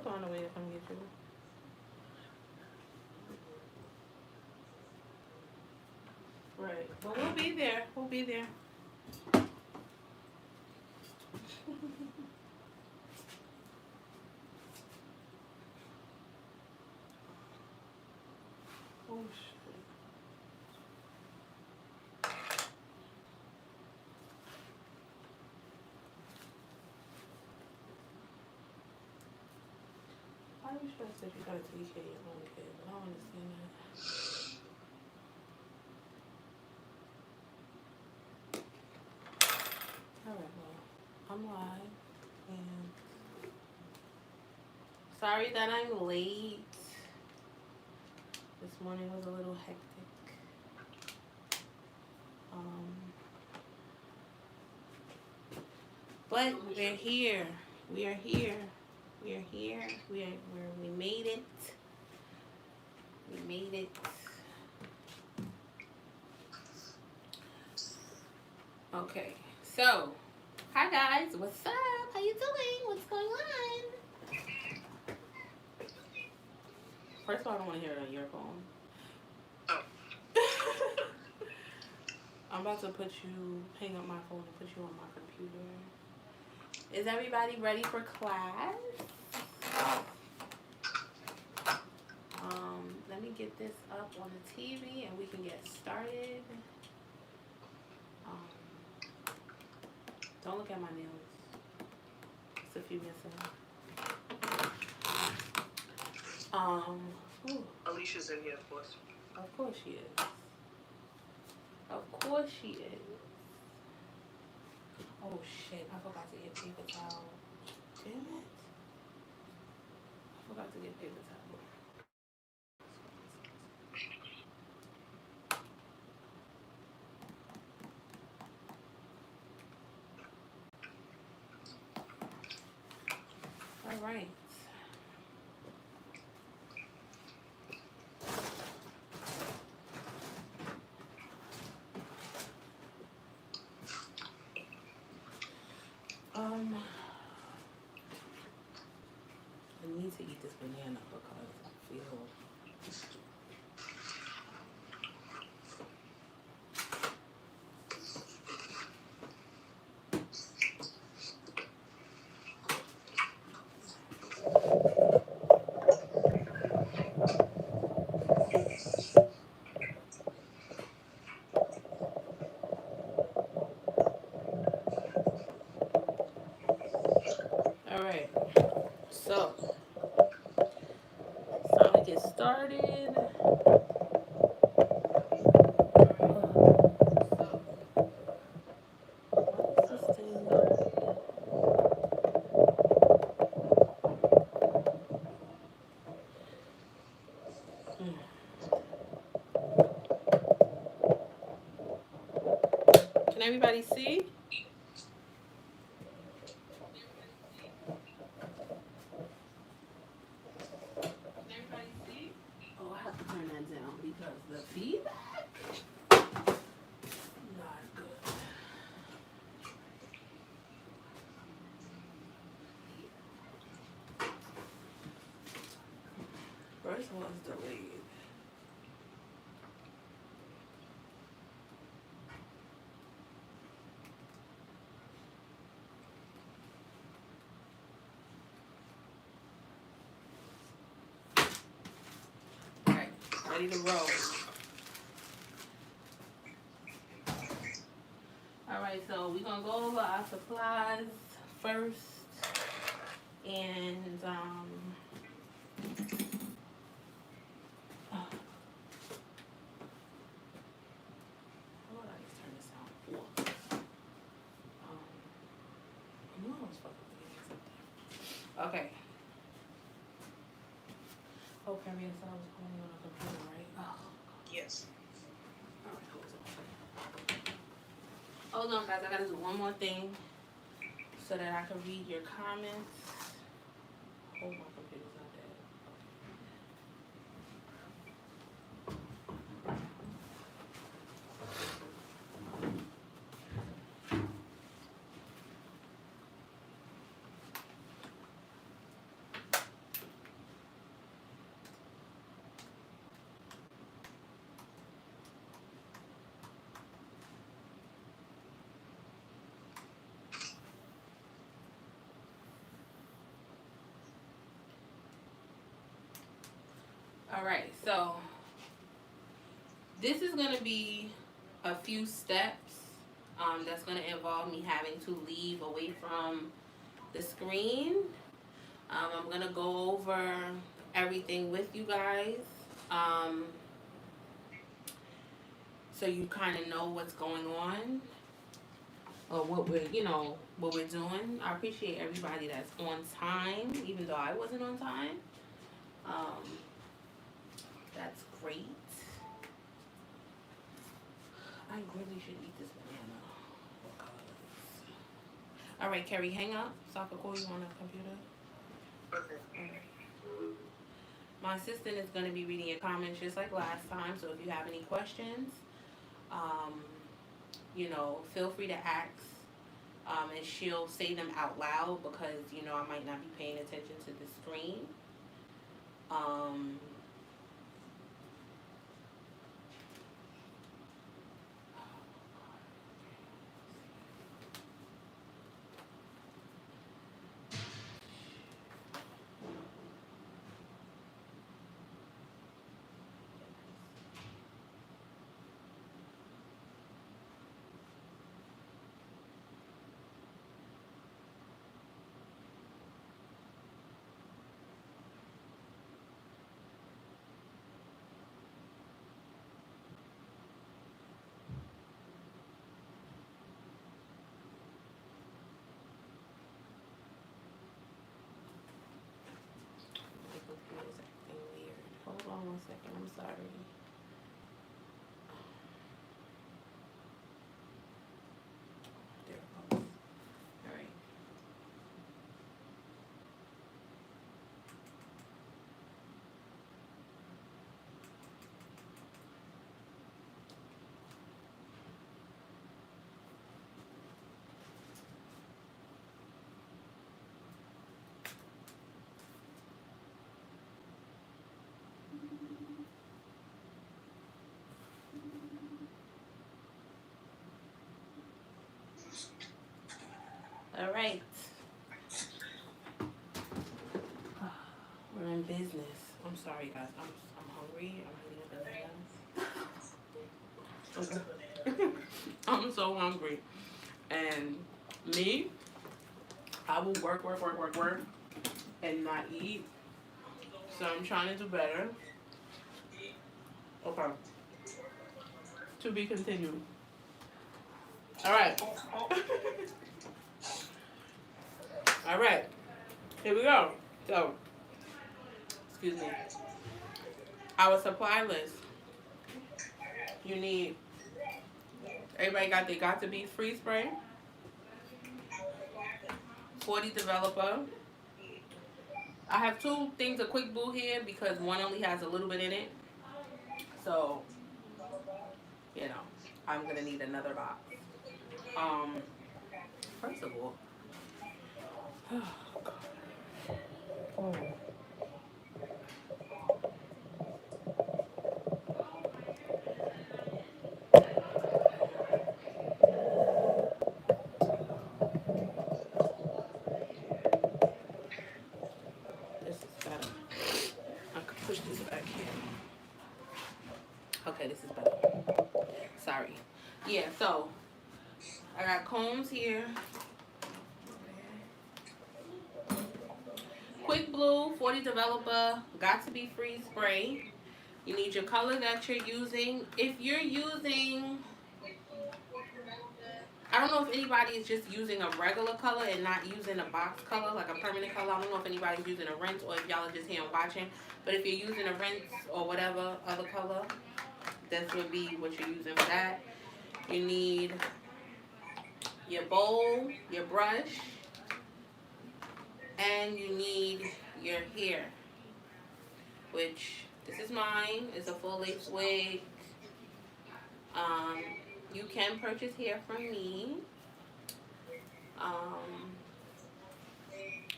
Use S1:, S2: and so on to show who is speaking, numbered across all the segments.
S1: on the way to come get you. Right. But we'll be there. We'll be there. Oh, shit. Why are you stressed that you gotta take care of your own kid? I don't understand that. Alright, well, I'm live. And sorry that I'm late. This morning was a little hectic. But we're here. We are here. We are here. We made it. We made it. Okay. So, hi guys. What's up? How you doing? What's going on? First of all, I don't want to hear it on your phone. I'm about to hang up my phone and put you on my computer. Is everybody ready for class? Let me get this up on the TV and we can get started. Don't look at my nails. It's a few missing.
S2: Alicia's in here, of course.
S1: Of course she is. Of course she is. Oh shit, I forgot to get paper towel. Damn it. I forgot to get paper towel. All right. I need to eat this banana because I feel all right. So it's time to get started. Can everybody see? Oh, I have to turn that down because the feedback not good. First one's delayed. Alright, ready to roll. Alright, so we're gonna go over our supplies first. And okay. Oh, Carrie, I said I was calling you on a computer, right? Oh.
S2: Yes.
S1: Alright, hold on, guys. I gotta do one more thing so that I can read your comments. Oh, my computer's not dead. Alright, so this is going to be a few steps that's going to involve me having to leave away from the screen. I'm going to go over everything with you guys so you kind of know what's going on or what we're doing. I appreciate everybody that's on time, even though I wasn't on time. That's great. I really should eat this banana. All right, Carrie, hang up so I can call you on the computer.
S2: Okay.
S1: My assistant is going to be reading your comments just like last time, so if you have any questions, feel free to ask, and she'll say them out loud because, I might not be paying attention to the screen. My computer's acting weird. Hold on 1 second. I'm sorry. There it goes. All right. All right. We're in business. I'm sorry, guys. I'm hungry. I'm eating bananas. I'm so hungry. And me, I will work, and not eat. So I'm trying to do better. Okay. To be continued. All right. All right. Here we go. So, excuse me. Our supply list. You need. Everybody got they got to be free spray. 40 developer. I have two things of quick blue here because one only has a little bit in it. So, I'm gonna need another box. First of all, oh. This is better. I can push this back here. Okay, this is better. Sorry. Yeah, so I got combs here. Quick blue, 40 developer, got to be free spray. You need your color that you're using. If you're using, I don't know if anybody is just using a regular color and not using a box color, like a permanent color. I don't know if anybody's using a rinse or if y'all are just here and watching. But if you're using a rinse or whatever other color, this would be what you're using for that. You need your bowl, your brush, and you need your hair, which this is mine. It's a full lace wig. You can purchase hair from me.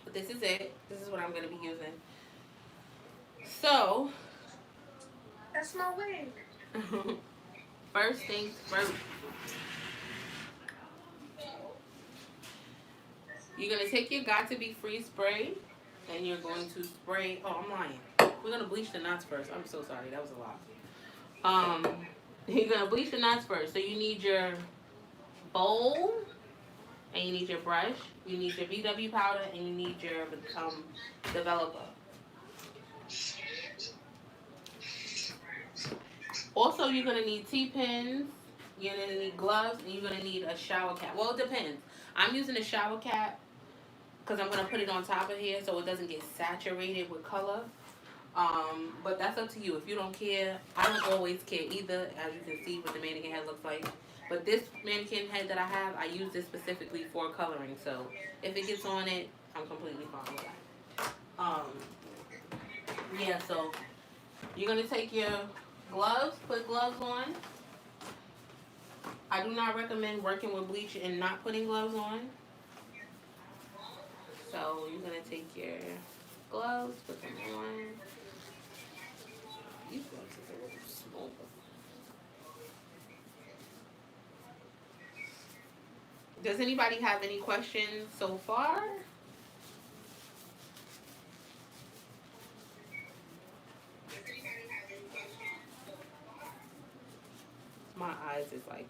S1: But this is it. This is what I'm going to be using. So,
S2: That's my wig.
S1: first things first. You're going to take your Got to Be Free spray and you're going to spray. Oh, I'm lying. We're gonna bleach the knots first. I'm so sorry, that was a lot. You're gonna bleach the knots first. So you need your bowl, and you need your brush. You need your VW powder, and you need your developer. Also, you're gonna need T-pins. You're gonna need gloves, and you're gonna need a shower cap. Well, it depends. I'm using a shower cap because I'm gonna put it on top of here so it doesn't get saturated with color. But that's up to you. If you don't care, I don't always care either, as you can see what the mannequin head looks like. But this mannequin head that I have, I use this specifically for coloring. So if it gets on it, I'm completely fine with that. Yeah, so you're gonna take your gloves, put gloves on. I do not recommend working with bleach and not putting gloves on. So you're gonna take your gloves, put them on. These gloves are a little small. Does anybody have any questions so far? My eyes is like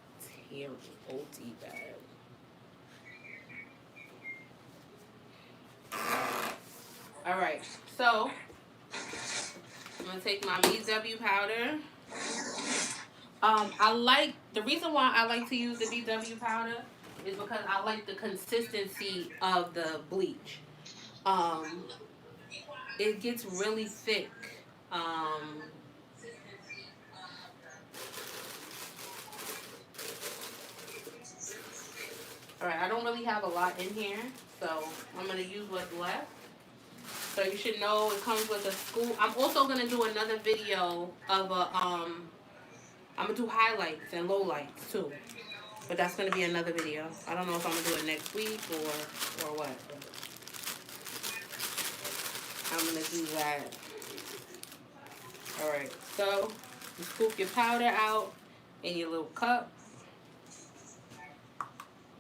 S1: terrible, OT bad. Alright, so I'm gonna take my VW powder. The reason why I like to use the VW powder is because I like the consistency of the bleach. It gets really thick. Alright, I don't really have a lot in here, so I'm gonna use what's left. So you should know it comes with a scoop. I'm also gonna do another video of I'm gonna do highlights and lowlights too. But that's gonna be another video. I don't know if I'm gonna do it next week or what. I'm gonna do that. Alright, so you scoop your powder out in your little cup.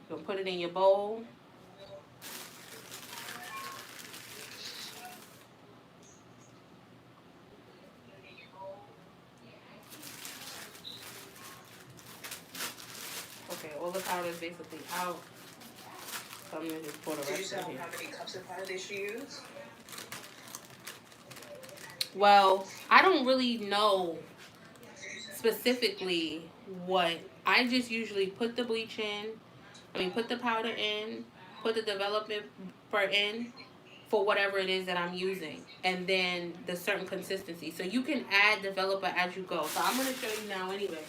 S1: You're gonna put it in your bowl. Okay, all the powder is basically out. So I'm gonna just pour the rest in here.
S2: How many cups of powder they should use?
S1: Well, I don't really know specifically what. I just usually put the bleach in. Put the powder in, put the developer in for whatever it is that I'm using, and then the certain consistency. So you can add developer as you go. So I'm gonna show you now anyway.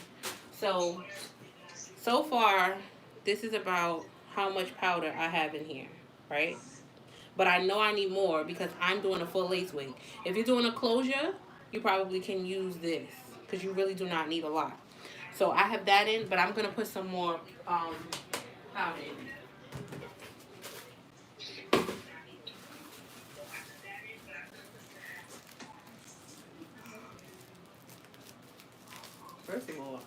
S1: So far, this is about how much powder I have in here, right? But I know I need more because I'm doing a full lace wig. If you're doing a closure, you probably can use this because you really do not need a lot. So I have that in, but I'm going to put some more powder in. First of all,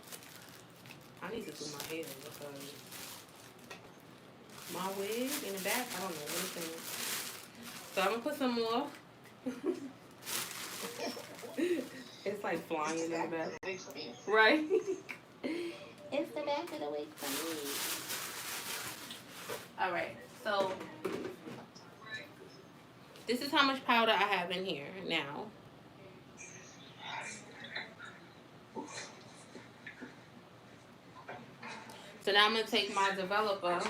S1: I need to do my hair because my wig in the back, I don't know what it's in. So I'm going to put some more. It's like flying in the back. Right? It's the back of the wig for me. Alright, so this is how much powder I have in here now. So now I'm going to take my developer.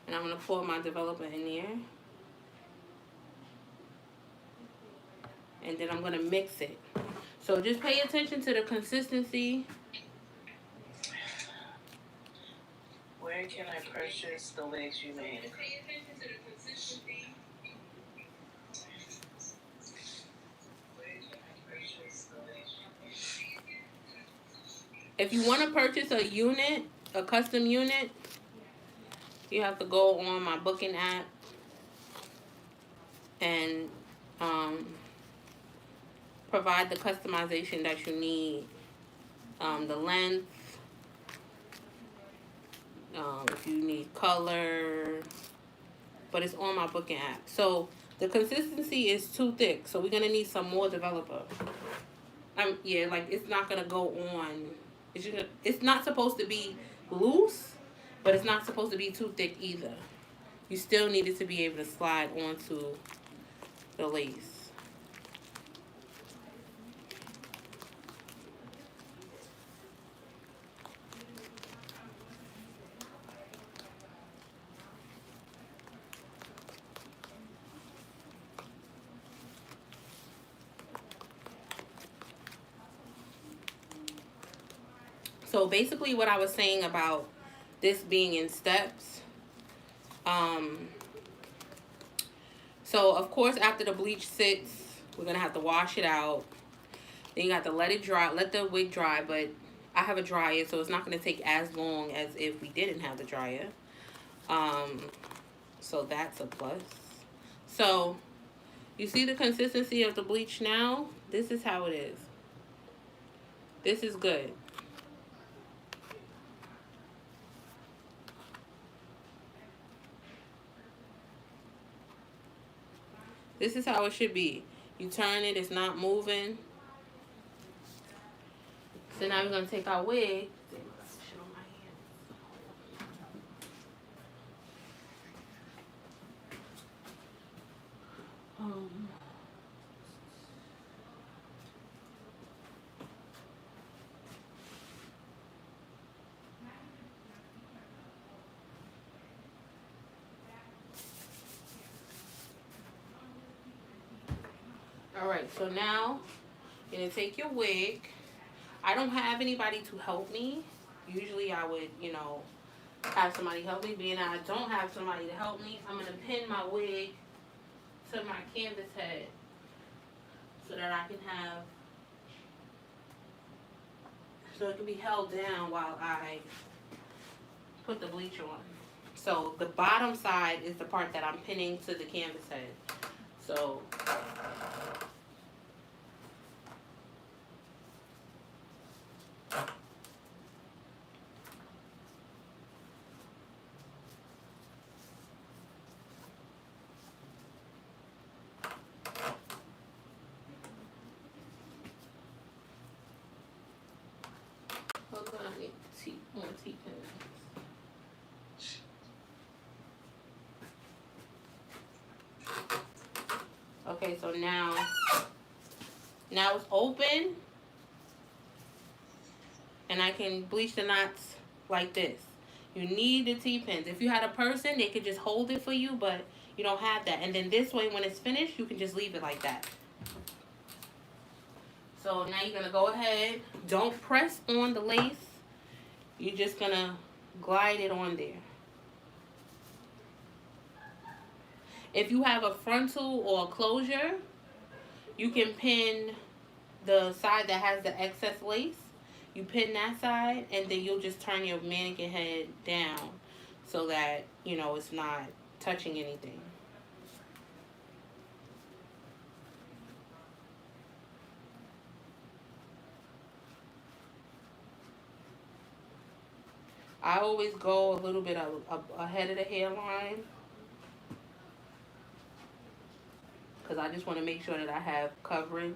S1: And I'm going to pour my developer in there. And then I'm going to mix it. So just pay attention to the consistency.
S2: Where can I purchase the wigs you made?
S1: Pay attention to the consistency. If you want to purchase a unit, a custom unit, you have to go on my booking app and provide the customization that you need. The length, if you need color, but it's on my booking app. So the consistency is too thick, so we're gonna need some more developer. Yeah, like it's not gonna go on. It's not supposed to be loose, but it's not supposed to be too thick either. You still need it to be able to slide onto the lace. So basically what I was saying about this being in steps, so of course after the bleach sits, we're gonna have to wash it out. Then you got to let it dry, let the wig dry, but I have a dryer, so it's not gonna take as long as if we didn't have the dryer. So that's a plus. So you see the consistency of the bleach now? This is how it is. This is good. This is how it should be. You turn it, it's not moving. So now we're gonna take our wig. Alright, so now you're gonna take your wig. I don't have anybody to help me. Usually I would, have somebody help me. Being that I don't have somebody to help me, I'm gonna pin my wig to my canvas head so that I can have, so it can be held down while I put the bleach on. So the bottom side is the part that I'm pinning to the canvas head. So hold on, I need more T-pins. Okay, so now it's open, and I can bleach the knots like this. You need the T-pins. If you had a person, they could just hold it for you, but you don't have that. And then this way, when it's finished, you can just leave it like that. So now you're gonna go ahead. Don't press on the lace. You're just gonna glide it on there. If you have a frontal or a closure, you can pin the side that has the excess lace. You pin that side, and then you'll just turn your mannequin head down so that, it's not touching anything. I always go a little bit ahead of the hairline because I just want to make sure that I have coverage.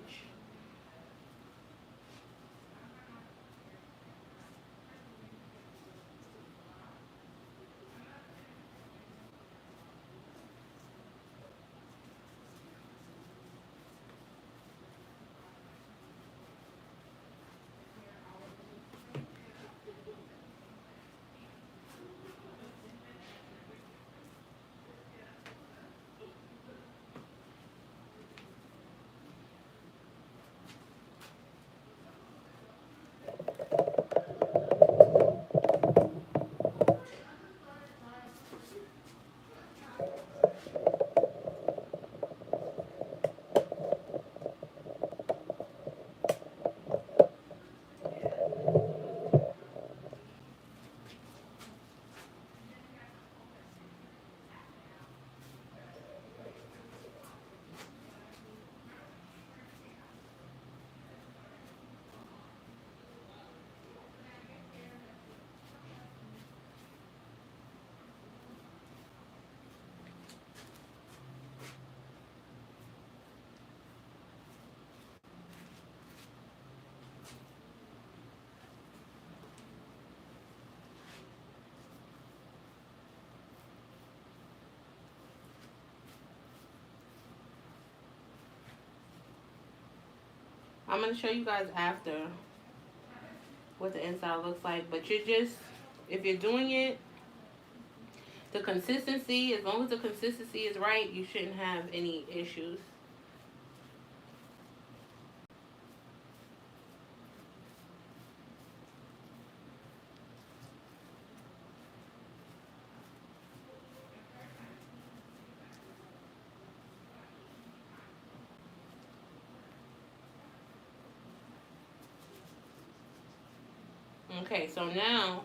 S1: I'm going to show you guys after what the inside looks like. But you're just, if you're doing it, the consistency, as long as the consistency is right, you shouldn't have any issues. Okay, so now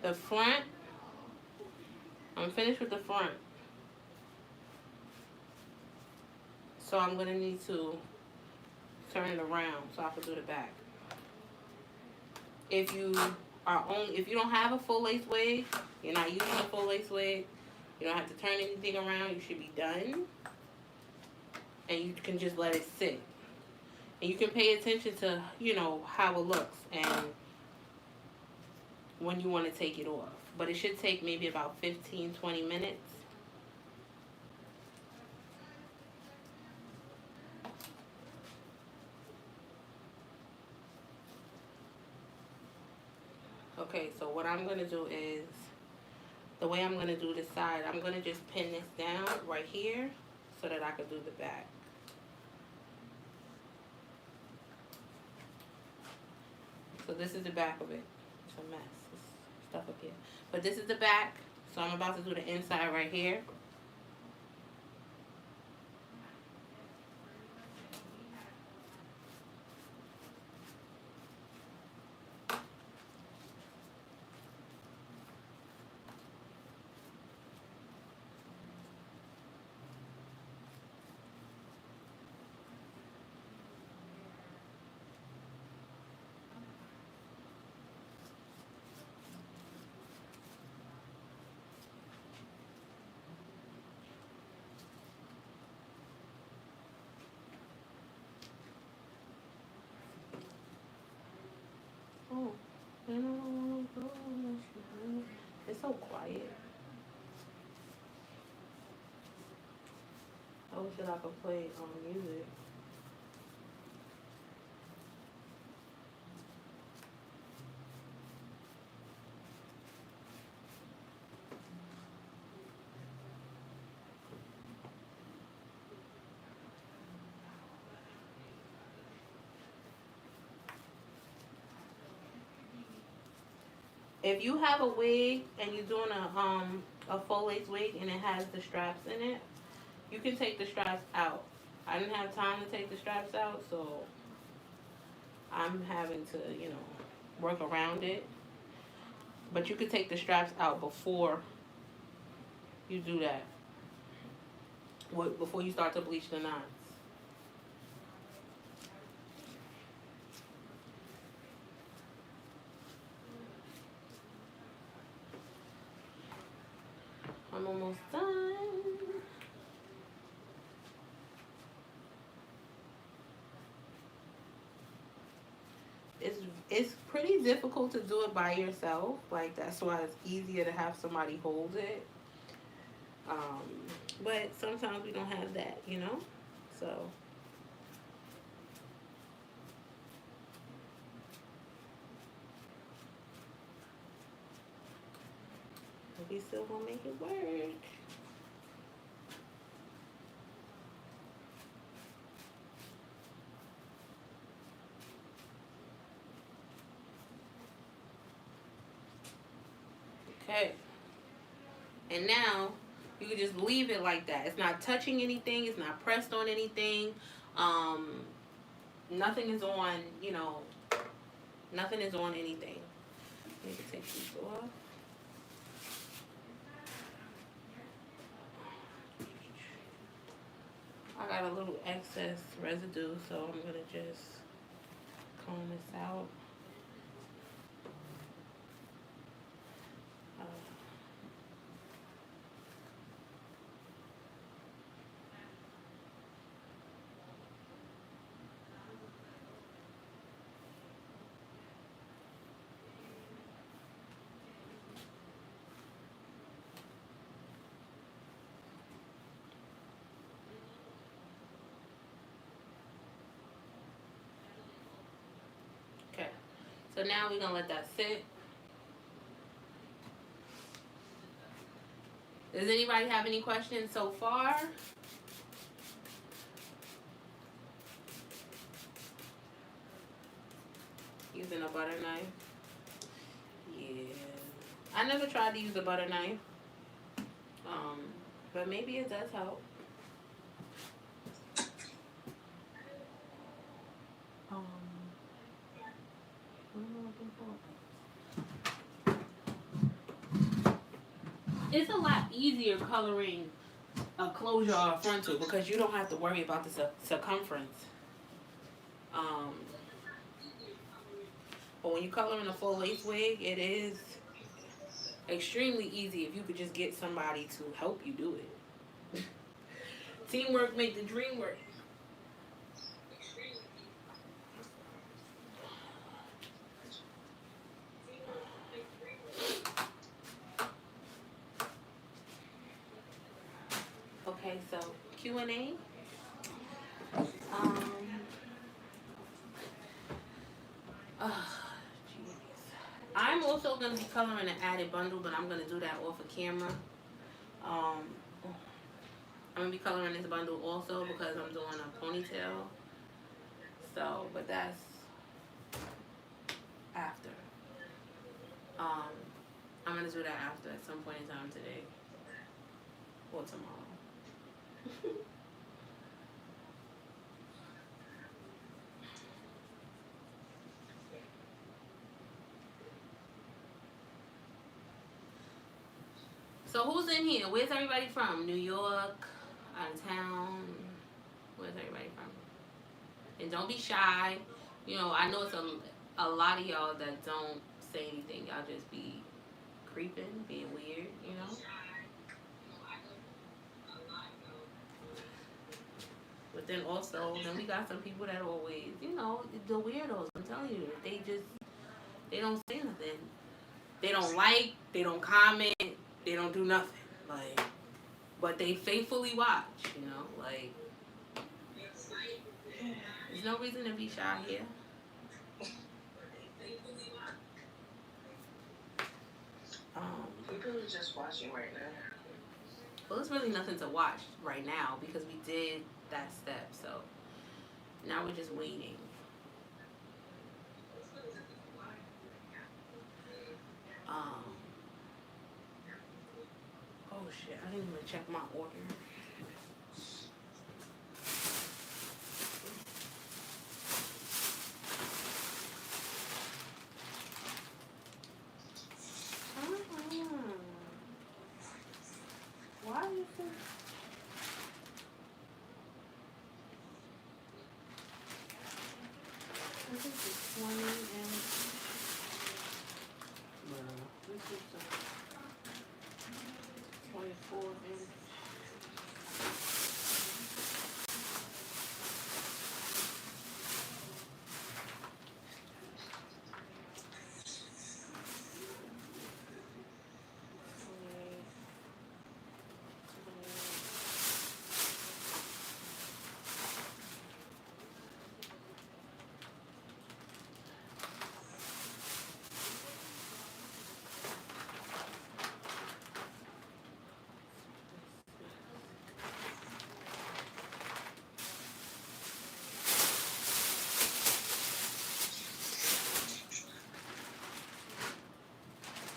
S1: the front, I'm finished with the front. So I'm going to need to turn it around so I can do the back. If you if you don't have a full lace wig, you're not using a full lace wig, you don't have to turn anything around, you should be done. And you can just let it sit. And you can pay attention to, you know, how it looks and when you want to take it off. But it should take maybe about 15-20 minutes. Okay, so what I'm going to do is, the way I'm going to do this side, I'm going to just pin this down right here so that I can do the back. So this is the back of it. It's a mess. It's stuff up here. But this is the back. So I'm about to do the inside right here. Oh, it's so quiet. I wish that I could play music. If you have a wig and you're doing a full lace wig and it has the straps in it, you can take the straps out. I didn't have time to take the straps out, so I'm having to, you know, work around it. But you can take the straps out before you do that. Before you start to bleach the knots. I'm almost done. It's pretty difficult to do it by yourself. Like, that's why it's easier to have somebody hold it. But sometimes we don't have that, you know? So we still gonna make it work. Okay. And now you can just leave it like that. It's not touching anything. It's not pressed on anything. Nothing is on, you know, nothing is on anything. Let me take these off. I got a little excess residue, so I'm going to just comb this out. So now we're gonna let that sit. Does anybody have any questions so far? Using a butter knife. Yeah. I never tried to use a butter knife. But maybe it does help. It's a lot easier coloring a closure or a frontal because you don't have to worry about the circumference. But when you color in a full lace wig, it is extremely easy if you could just get somebody to help you do it. Teamwork make the dream work. Okay, so Q&A. I'm also going to be coloring an added bundle, but I'm going to do that off of camera. I'm going to be coloring this bundle also because I'm doing a ponytail. So, but that's after. I'm going to do that after at some point in time today or tomorrow. So who's in here? Where's everybody from? New York, out of town. Where's everybody from? And don't be shy. You know, I know it's a lot of y'all that don't say anything. Y'all just be creeping, being weird, you know? But then also, then we got some people that always, you know, the weirdos. I'm telling you, they don't say nothing. They don't like, they don't comment, they don't do nothing. Like, but they faithfully watch, you know? Like, there's no reason to be shy here.
S2: People are just watching right now.
S1: Well, there's really nothing to watch right now because we did that step. So now we're just waiting. Oh shit! I didn't even check my order. Why is this? I think it's 20 and... this is 24 inch.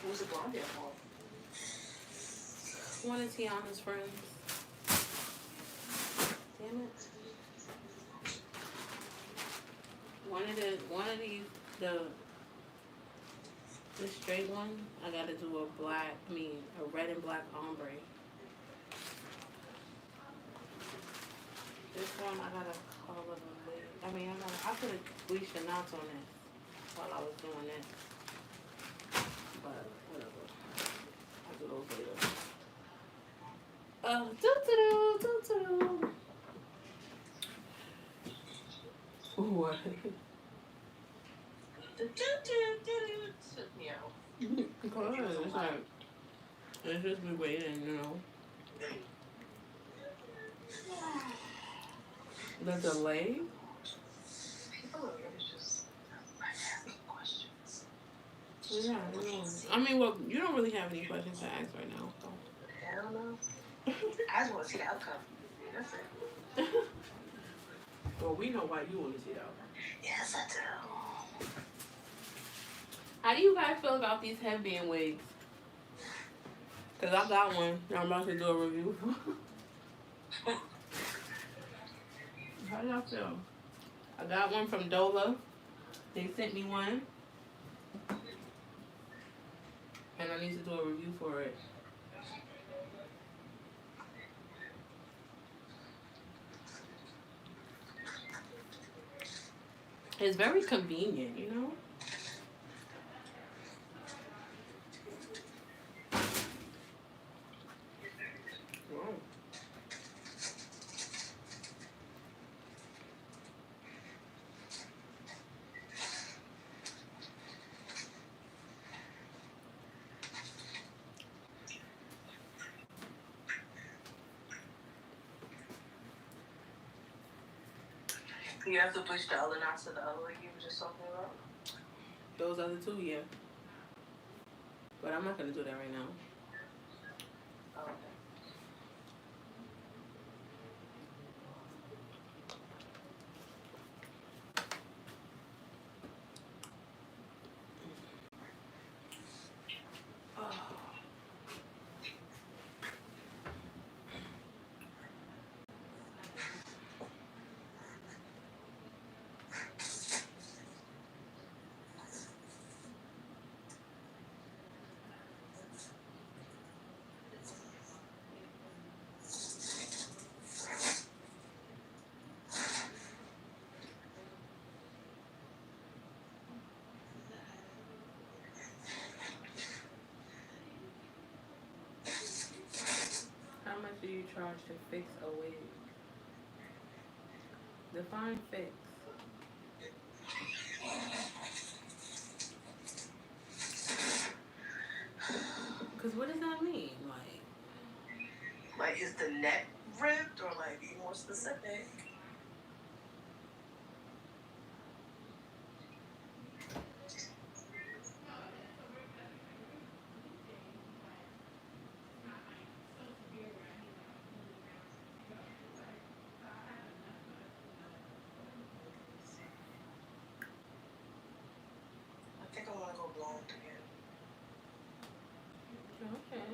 S2: Who's the blonde there for?
S1: One of Tiana's friends. Damn it. One of these, the straight one, I gotta do a red and black ombre. This one, I gotta color the wig. I put a Bleach the Knots on this while I was doing this. But whatever. I'll do those later. Doo-doo-doo. What?
S2: Took me out.
S1: It's like, it's just me waiting, you know. The delay?
S2: People are just asking questions.
S1: Yeah, I mean, well, you don't really have any questions to ask right now, so.
S2: I don't know. I just want to see the outcome. That's it.
S1: Well, we know why you want to see that.
S2: Yes, I do.
S1: How do you guys feel about these headband wigs? Because I got one that I'm about to do a review for. How do y'all feel? I got one from Dola. They sent me one. And I need to do a review for it. It's very convenient, you know? Wow.
S2: You have to push the other knots to the other way you were just talking about?
S1: Those other two, yeah. But I'm not going to do that right now.
S2: Oh, okay.
S1: How much do you charge to fix a wig? Define fix. Because what does that mean?
S2: Like, is the net ripped, or like, be more specific? I think I want to go blonde again.
S1: Okay.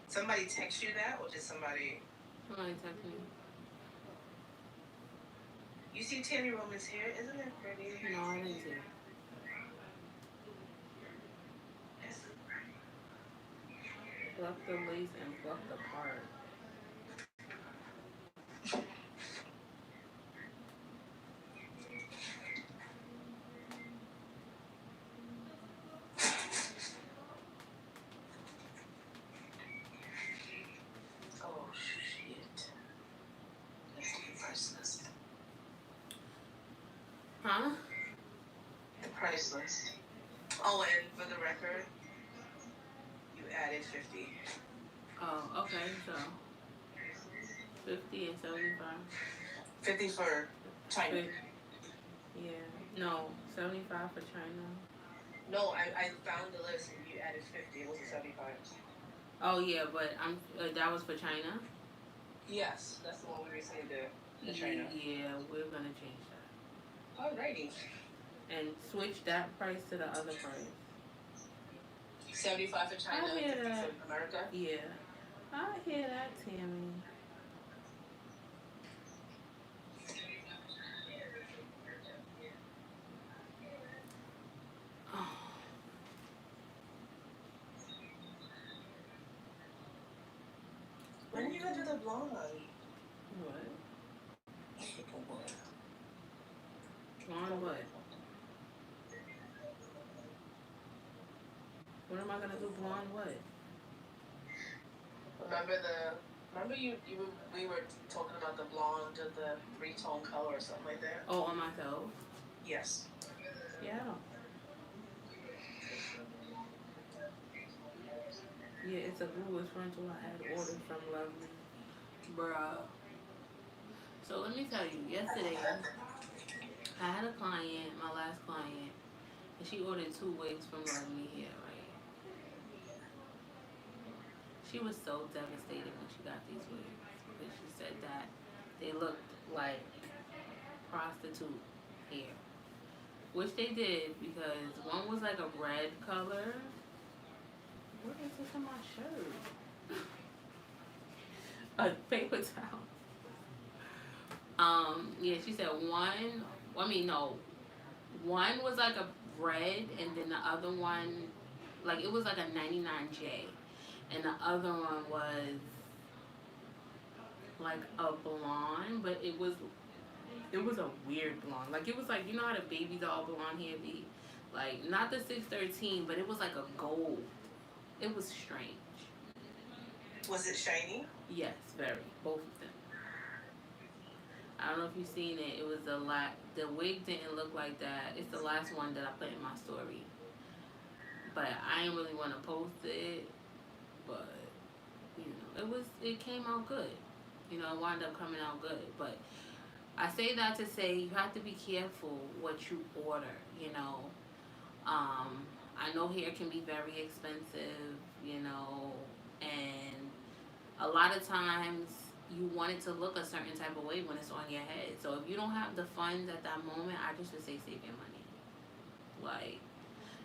S2: Somebody text you that, or did somebody?
S1: Somebody text me.
S2: You see Tammy Roman's hair? Isn't it pretty?
S1: No, I didn't see it. Pluck the lace and pluck the part.
S2: Oh shit! That's the price list.
S1: Huh?
S2: The price list. Oh, and for the record, you added 50.
S1: Oh, okay, so 50 and 75.
S2: 50 for China.
S1: Yeah, no, 75 for China.
S2: No, I found the list and you added 50. It wasn't 75.
S1: Oh yeah, but that was for China.
S2: Yes, that's the one we recently did. The China.
S1: Yeah, we're gonna change that.
S2: Alrighty.
S1: And switch that price to the other price.
S2: 75 for China, 50 for America?
S1: Yeah. I hear that, Tammy. Oh.
S2: When are you gonna do the blonde?
S1: What? Blonde what? When am I gonna do blonde what?
S2: Remember we were talking about the blonde or the 3-tone color or something like that?
S1: Oh, on myself?
S2: Yes.
S1: Yeah. Yeah, it's a bluish frontal I had ordered from Lovely. Bruh. So let me tell you, yesterday I had a client, my last client, and she ordered 2 wigs from Love Me Hair, right? She was so devastated when she got these wigs because she said that they looked like prostitute hair, which they did because one was like a red color. What is this on my shirt? A paper towel. Yeah, she said one. I mean, no, one was like a red, and then the other one, like it was like a 99J, and the other one was like a blonde, but it was a weird blonde. Like it was like, you know how the baby doll blonde hair be, like not the 613, but it was like a gold. It was strange.
S2: Was it shiny?
S1: Yes, very. Both of them. I don't know if you've seen it. It was the wig didn't look like that. It's the last one that I put in my story. But I didn't really want to post it. But it came out good. It wound up coming out good. But I say that to say you have to be careful what you order. I know hair can be very expensive. And a lot of times you want it to look a certain type of way when it's on your head. So if you don't have the funds at that moment, I just would say save your money. Like,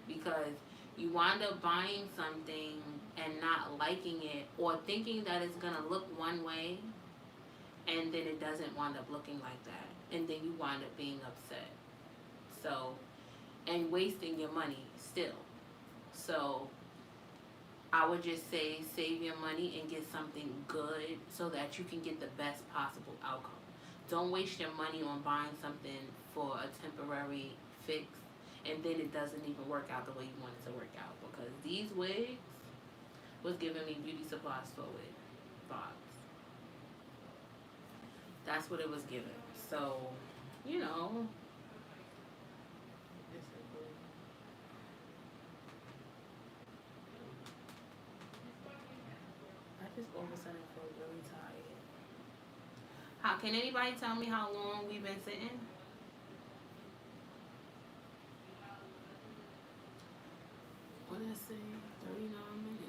S1: because you wind up buying something and not liking it or thinking that it's going to look one way, and then it doesn't wind up looking like that. And then you wind up being upset. So, and wasting your money still. So, I would just say save your money and get something good so that you can get the best possible outcome. Don't waste your money on buying something for a temporary fix and then it doesn't even work out the way you want it to work out. Because these wigs was giving me beauty supplies for wig vibes. That's what it was giving. So, you know. I just all of a sudden feel really tired. How can anybody tell me how long we've been sitting? What did I say? 39 minutes.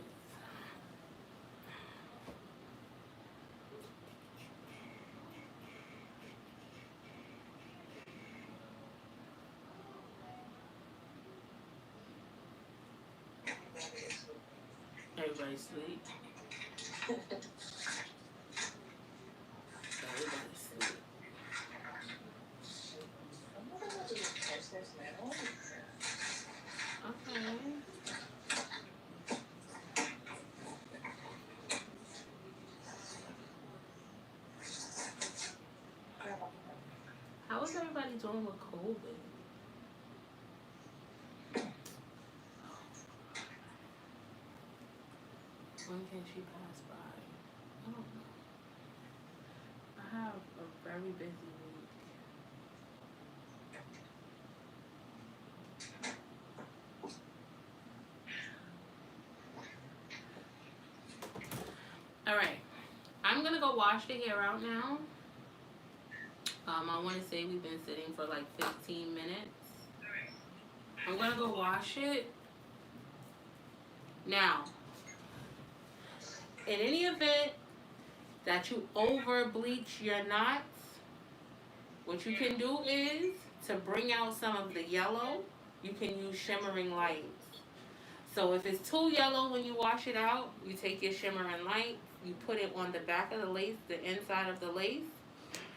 S1: Everybody sleep. Everybody sleep. Okay. How is everybody doing with COVID? When can she pass by? I don't know. I have a very busy week. Alright. I'm gonna go wash the hair out now. I want to say we've been sitting for like 15 minutes. I'm gonna go wash it. Now, in any event that you over bleach your knots, what you can do is to bring out some of the yellow, you can use shimmering lights. So if it's too yellow when you wash it out, you take your shimmering light, you put it on the back of the lace, the inside of the lace,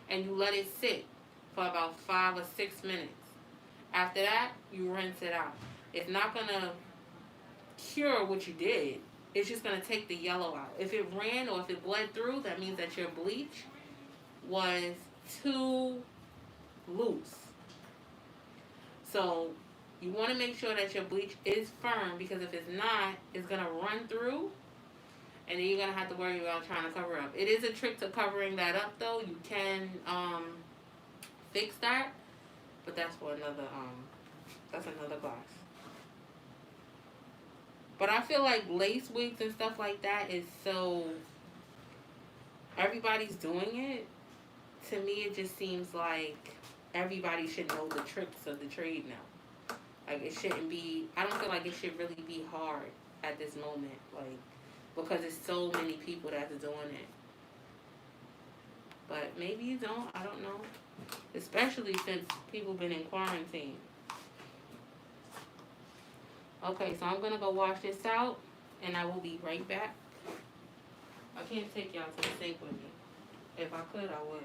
S1: and you let it sit for about 5 or 6 minutes. After that, you rinse it out. It's not gonna cure what you did. It's just gonna take the yellow out. If it ran or if it bled through, that means that your bleach was too loose. So you want to make sure that your bleach is firm, because if it's not, it's gonna run through, and then you're gonna have to worry about trying to cover up. It is a trick to covering that up, though. You can fix that, but that's for another class. But I feel like lace wigs and stuff like that is so, everybody's doing it. to me, it just seems like everybody should know the tricks of the trade now. Like, it shouldn't be, I don't feel like it should really be hard at this moment. Like, because there's so many people that's doing it. But maybe you don't, I don't know. Especially since people been in quarantine. Okay, so I'm gonna go wash this out, and I will be right back. I can't take y'all to the sink with me. If I could, I would.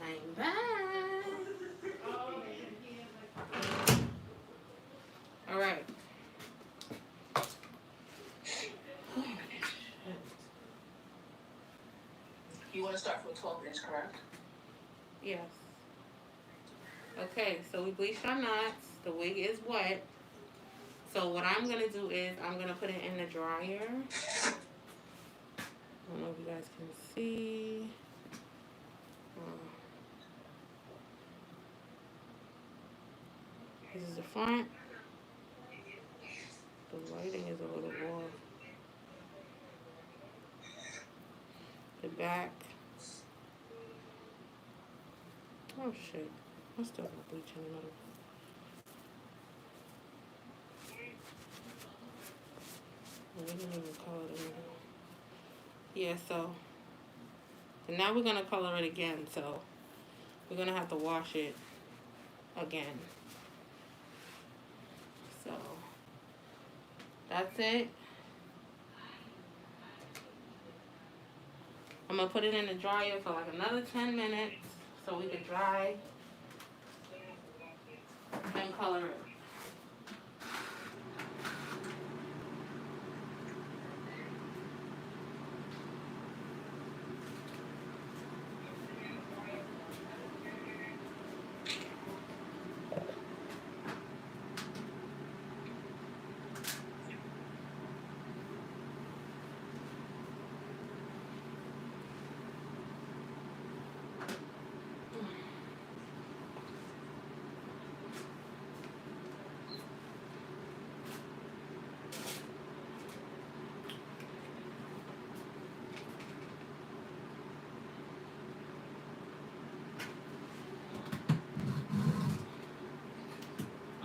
S1: I'm back. All right.
S2: You want to start from 12-inch, correct?
S1: Yes. Okay, so we bleached our knots. The wig is wet. So what I'm going to do is I'm going to put it in the dryer. I don't know if you guys can see. This is the front. The lighting is a little off. The back. Oh shit. I still got bleach in the middle. We didn't even color the middle. Yeah, so and now we're gonna color it again, so we're gonna have to wash it again. So that's it. I'm I'm going to put it in the dryer for like another 10 minutes so we can dry and color it.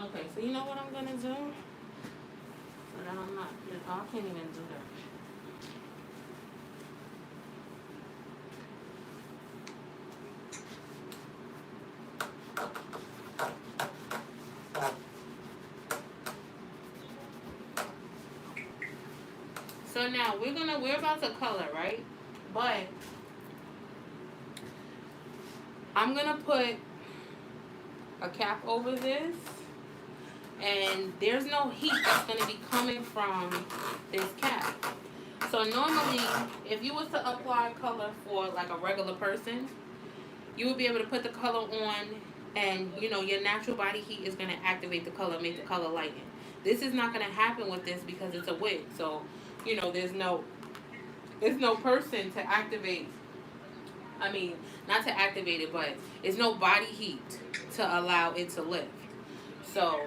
S1: Okay, so you know what I'm gonna do? So that I'm not, I can't even do that. So now we're about to color, right? But I'm gonna put a cap over this, and there's no heat that's gonna be coming from this cap. So normally, if you was to apply color for like a regular person, you would be able to put the color on, and you know your natural body heat is gonna activate the color, make the color lighten. This is not gonna happen with this because it's a wig. So, you know, there's no person to activate. I mean, not to activate it, but it's no body heat to allow it to lift. So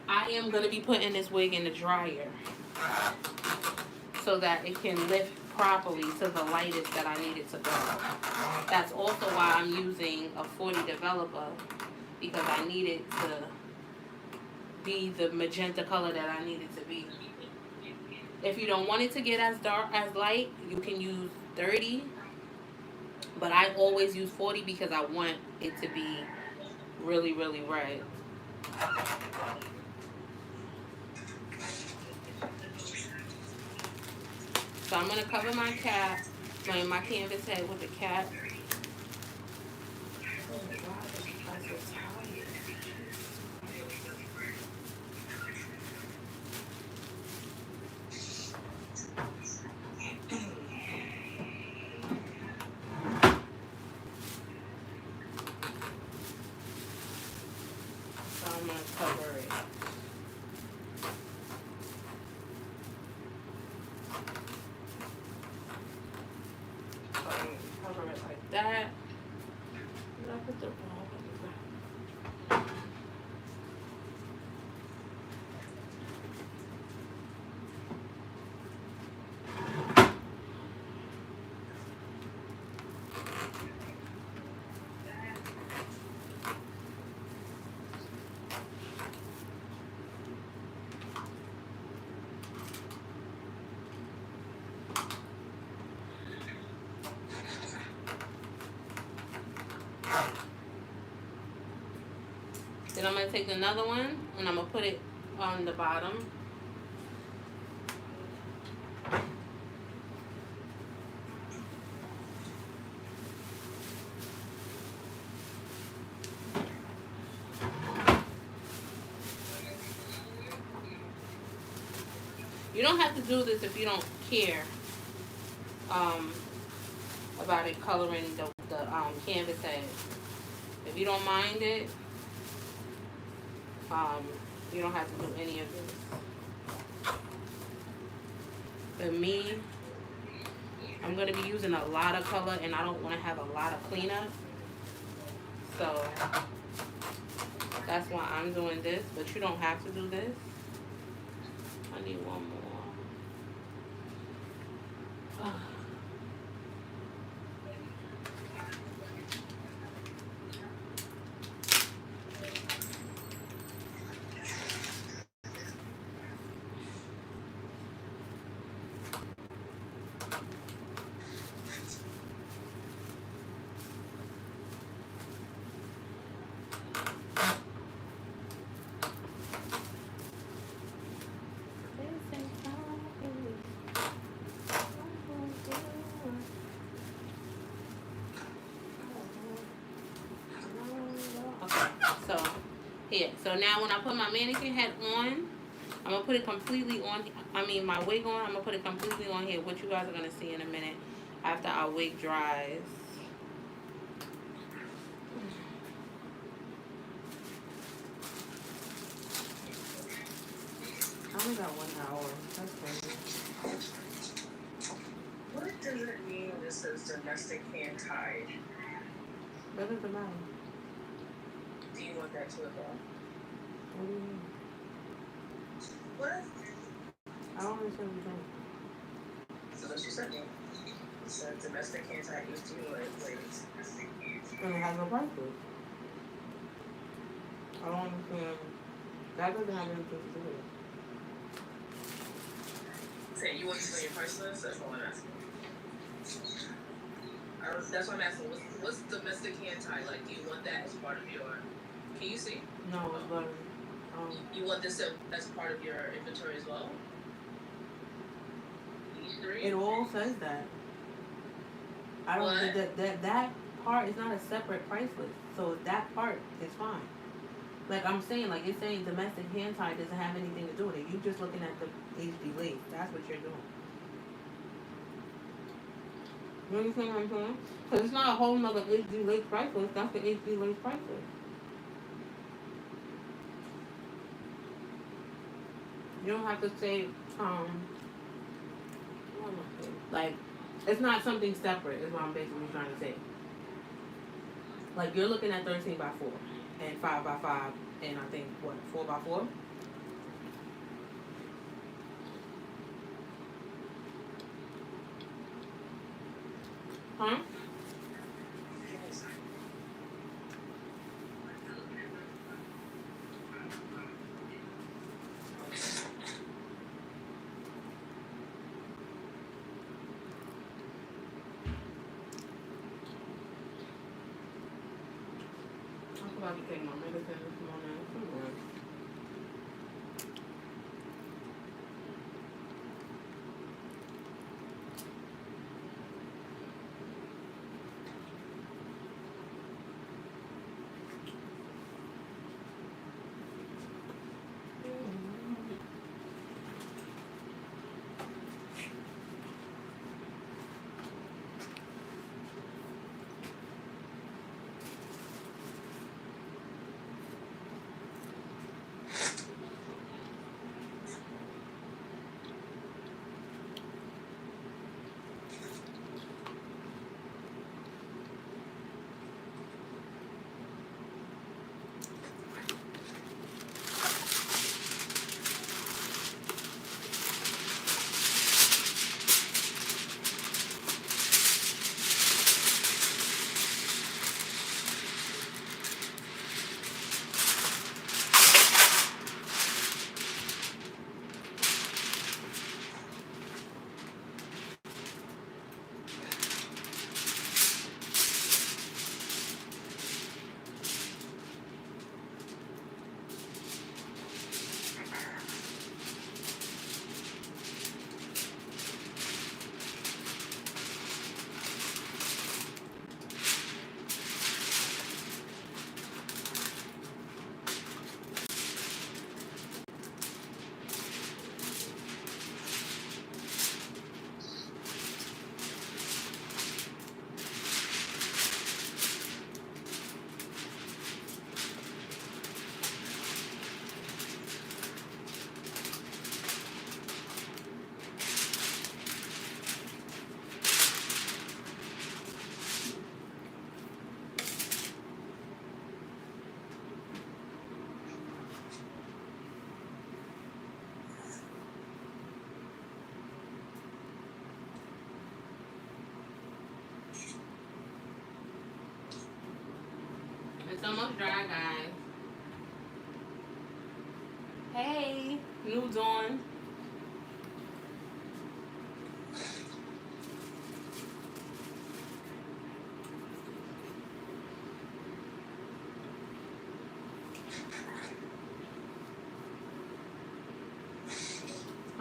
S1: I am gonna be putting this wig in the dryer so that it can lift properly to the lightest that I need it to go. That's also why I'm using a 40 developer, because I need it to be the magenta color that I need it to be. If you don't want it to get as dark as light, you can use 30, but I always use 40 because I want it to be really, really red. So I'm going to cover my cap, my canvas head with the cap. Oh my God, I'm so tired. So I'm going to cover it. Cover it like that. Did I put the wrong one? Then I'm going to take another one and I'm going to put it on the bottom. You don't have to do this if you don't care about it coloring the canvas head. If you don't mind it, you don't have to do any of this. For me, I'm going to be using a lot of color and I don't want to have a lot of cleanup. So that's why I'm doing this, but you don't have to do this. I need one more. Here, so now when I put my mannequin head on, I'm going to put it completely on, my wig on, I'm going to put it completely on here, what you guys are going to see in a minute after our wig dries. I only got 1 hour. That's crazy.
S2: What does it mean when it says domestic hand tied?
S1: What does it matter?
S2: Do you want that to evolve?
S1: What do you mean?
S2: What?
S1: I don't understand what you're saying.
S2: So what you said me. It said domestic hand tied used to be like ladies.
S1: And it has no price to it. I don't understand. That doesn't have anything to do with it.
S2: Say you want this on your price list? That's all I'm asking. That's what I'm asking. What's domestic hand tie? Like, do you want that as part of your? Can you see?
S1: No, but
S2: you want this as part of your inventory as well? These three?
S1: It all says that. I don't think that part is not a separate price list. So that part is fine. Like I'm saying, like it's saying domestic hand tie doesn't have anything to do with it. You just looking at the HD lace. That's what you're doing. You understand what I'm saying? Because it's not a whole nother HD lace price list. That's the HD lace price list. You don't have to say, like, it's not something separate, is what I'm basically trying to say. Like, you're looking at 13 by 4 and 5 by 5 and I think, 4 by 4? Huh? I'm about to take my medicine this morning. It's almost dry, guys. Hey, nudes on.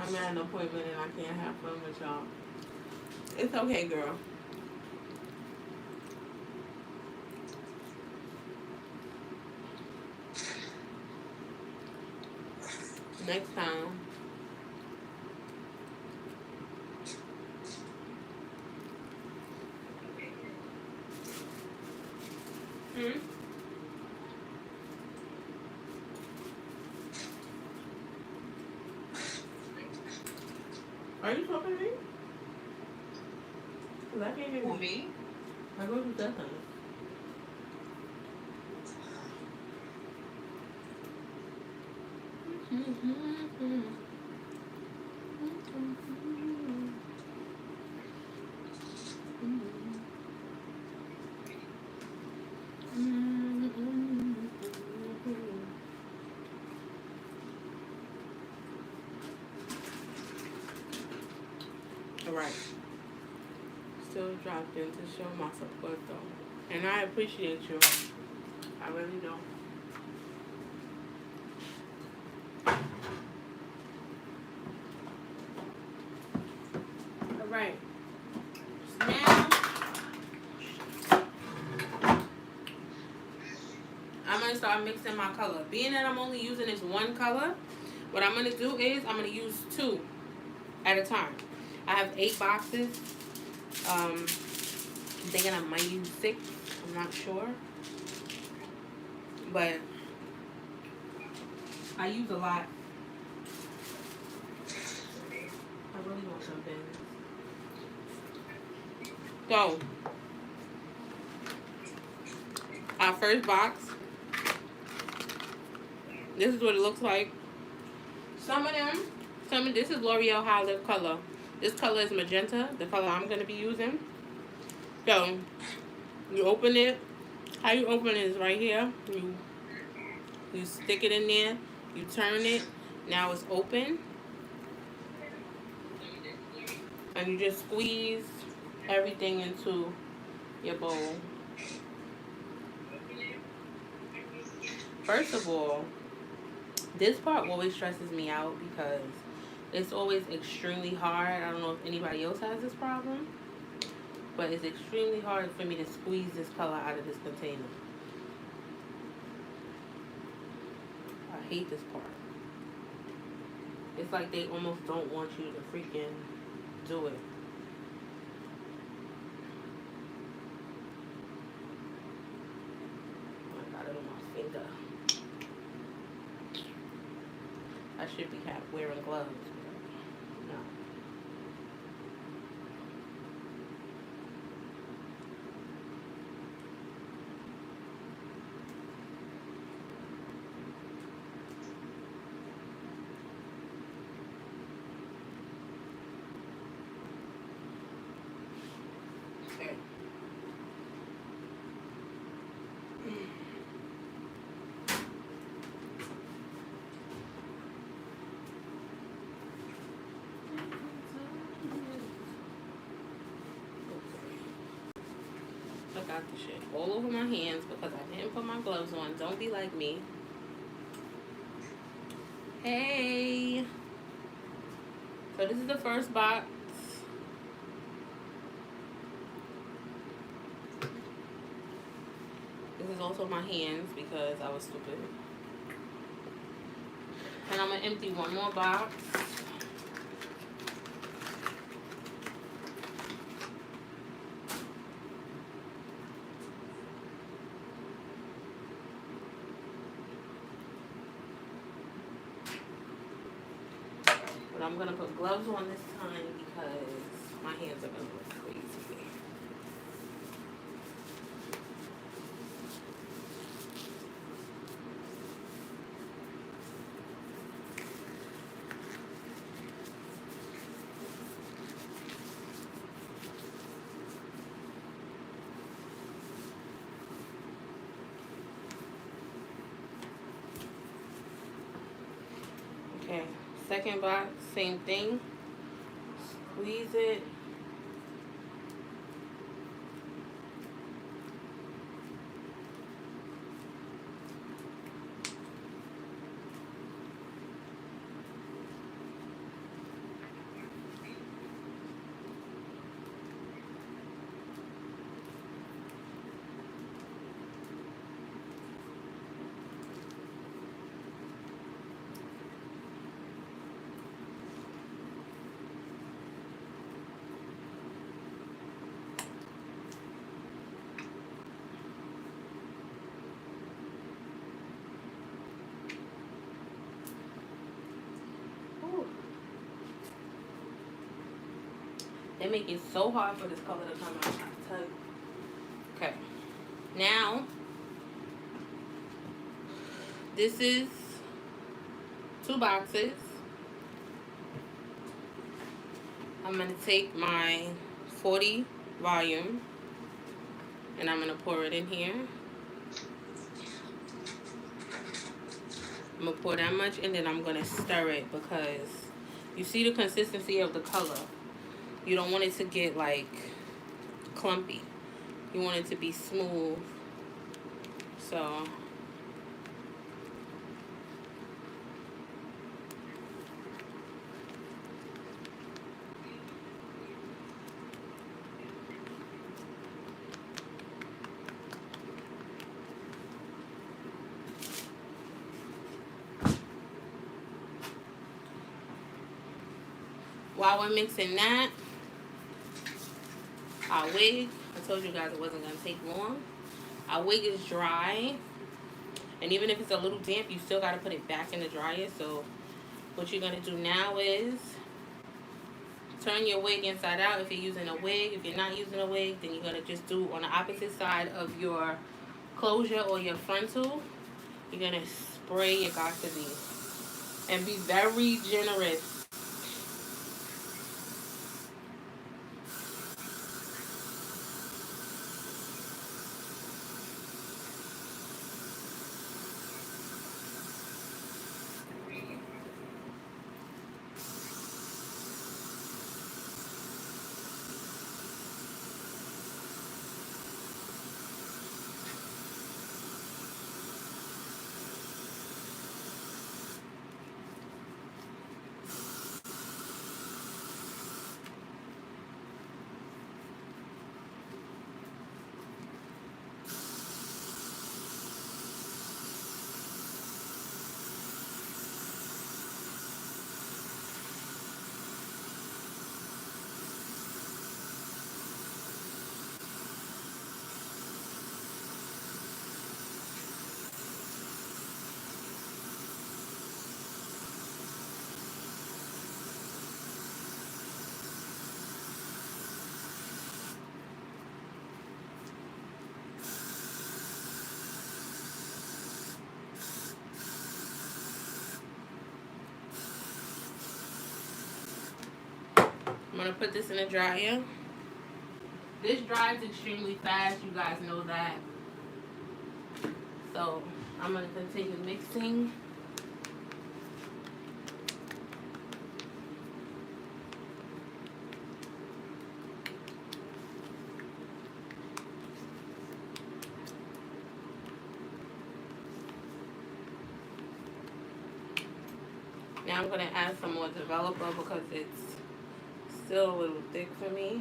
S1: I'm at an appointment and I can't have fun with y'all. It's okay, girl. Next time. Hmm? Are you talking to me? Cause I can't hear
S2: Who,
S1: you.
S2: me?
S1: I go to that thing. Alright. Still dropped in to show my support though. And I appreciate you. I really do. Alright. Now I'm gonna start mixing my color. Being that I'm only using this one color, what I'm gonna do is I'm gonna use 2 at a time. I have 8 boxes. I'm thinking I might use 6. I'm not sure. But I use a lot. I really want something. So, our first box. This is what it looks like. This is L'Oreal High Lift color. This color is magenta, the color I'm going to be using. So, you open it. How you open it is right here. You stick it in there. You turn it. Now it's open. And you just squeeze everything into your bowl. First of all, this part always stresses me out because it's always extremely hard. I don't know if anybody else has this problem, but it's extremely hard for me to squeeze this color out of this container. I hate this part. It's like they almost don't want you to freaking do it. I got it on my finger. I should be wearing gloves. No. Okay. I got the shit all over my hands because I didn't put my gloves on. Don't be like me. Hey. So this is the first box. This is also my hands because I was stupid. And I'm going to empty one more box. But I'm going to put gloves on this time because my hands are going to look crazy. Okay, second box, same thing. Squeeze it. They make it so hard for this color to come out, I tell you. Okay. Now, this is 2 boxes. I'm going to take my 40 volume and I'm going to pour it in here. I'm going to pour that much and then I'm going to stir it because you see the consistency of the color. You don't want it to get like clumpy. You want it to be smooth. So while we're mixing that, our wig, I told you guys it wasn't going to take long. Our wig is dry. And even if it's a little damp, you still got to put it back in the dryer. So what you're going to do now is turn your wig inside out if you're using a wig. If you're not using a wig, then you're going to just do on the opposite side of your closure or your frontal. You're going to spray your Got2b. And be very generous. I'm going to put this in the dryer. This dries extremely fast. You guys know that. So I'm going to continue mixing. Now I'm going to add some more developer because it's still a little thick for me.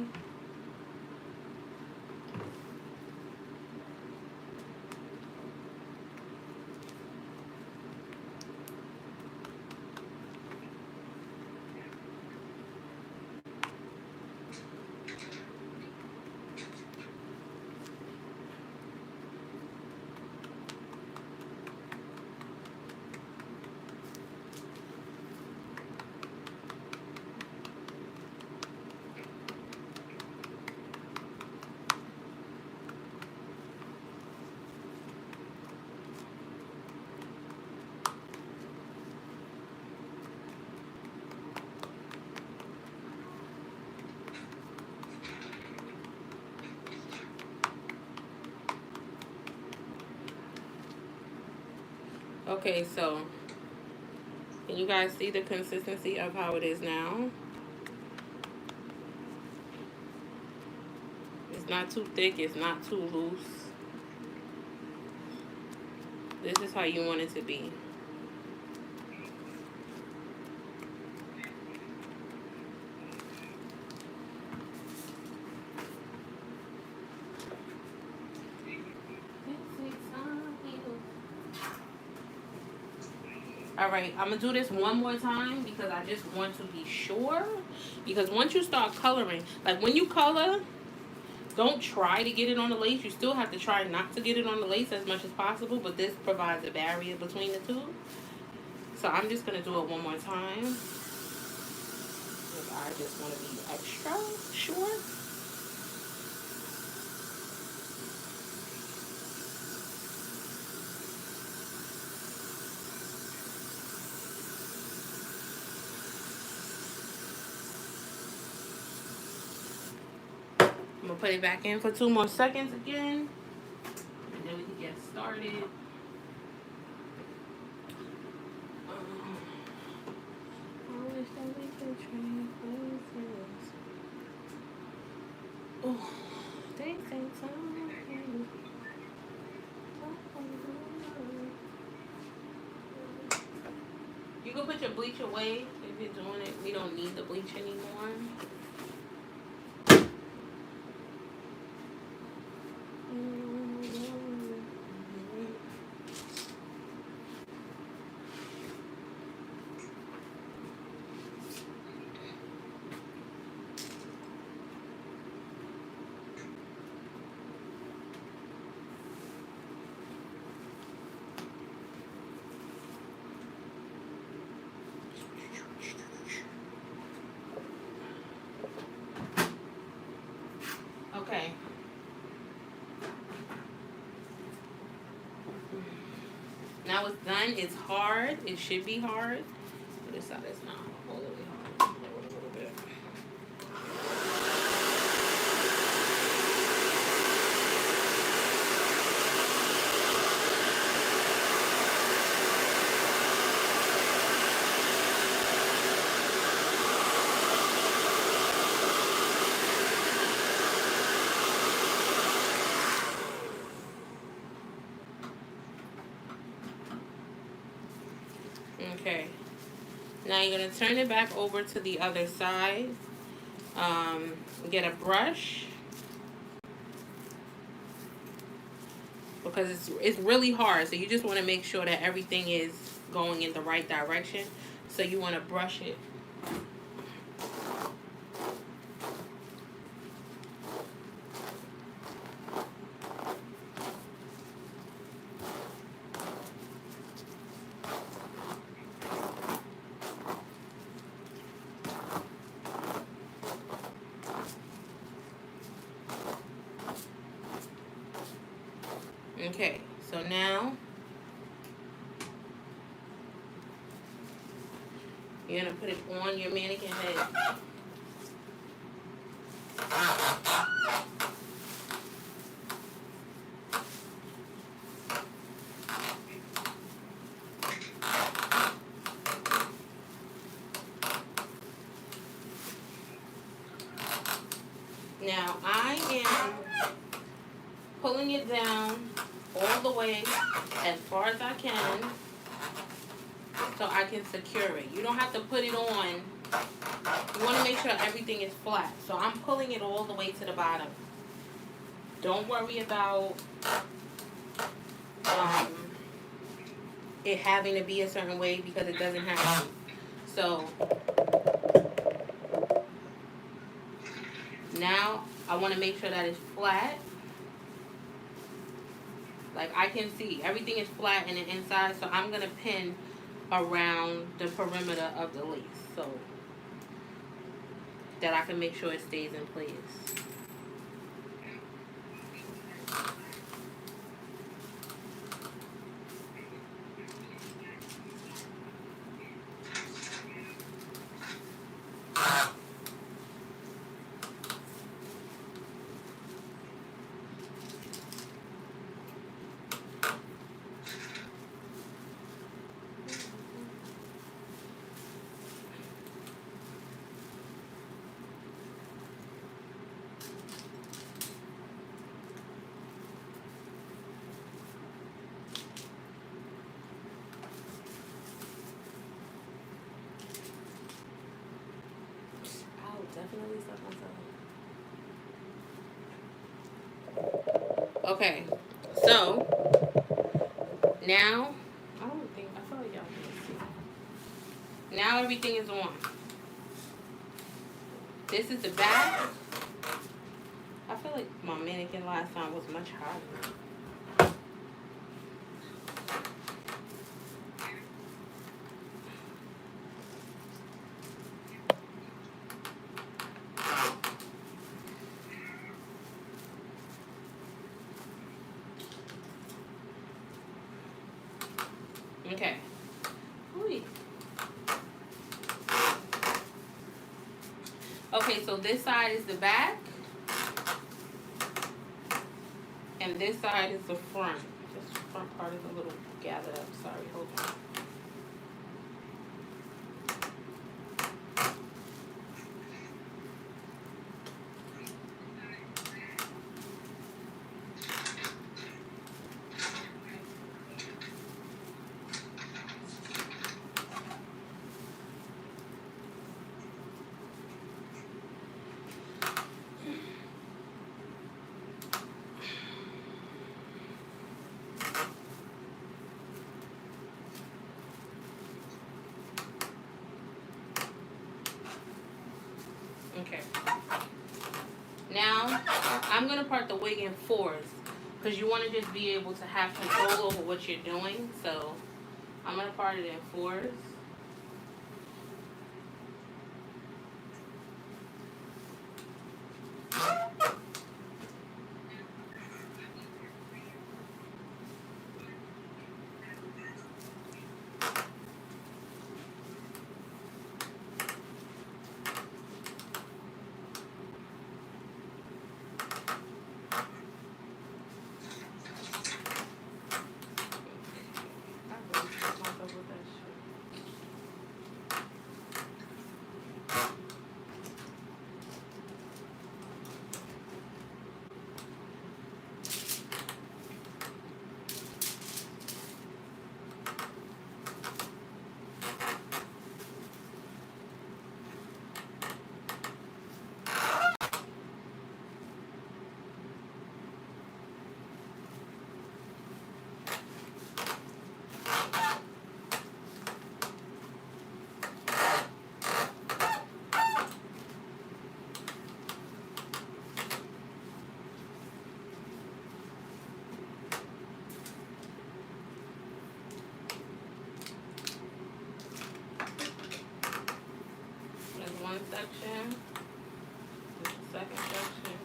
S1: Okay, so can you guys see the consistency of how it is now? It's not too thick, it's not too loose. This is how you want it to be. Alright, I'm going to do this one more time because I just want to be sure. Because once you start coloring, like when you color, don't try to get it on the lace. You still have to try not to get it on the lace as much as possible. But this provides a barrier between the two. So I'm just going to do it one more time. If I just want to be extra sure. I'm gonna put it back in for 2 more seconds again, and then we can get started. I wish that we could trade places. Oh, they think something. You can put your bleach away if you're doing it. We don't need the bleach anymore. Okay. Now it's done. It's hard. It should be hard. This side is not all the way hard. Lower it a little bit. Okay. Now you're going to turn it back over to the other side. Get a brush. Because it's really hard. So you just want to make sure that everything is going in the right direction. So you want to brush it. Okay, so now you're going to put it on your mannequin head. Now I am pulling it down all the way as far as I can so I can secure it. You don't have to put it on. You want to make sure everything is flat. So I'm pulling it all the way to the bottom. Don't worry about it having to be a certain way because it doesn't have to. So now I want to make sure that it's flat. Like I can see everything is flat in the inside, so I'm going to pin around the perimeter of the lace so that I can make sure it stays in place. Definitely stuck myself. Okay, so now I feel like y'all can see. Now everything is on. This is the back. I feel like my mannequin last time was much harder. Okay, so this side is the back. And this side is the front. This front part is a little gathered up. Sorry, hold on. Okay. Now, I'm going to part the wig in fours because you want to just be able to have control over what you're doing. So, I'm going to part it in fours. One section, the second section.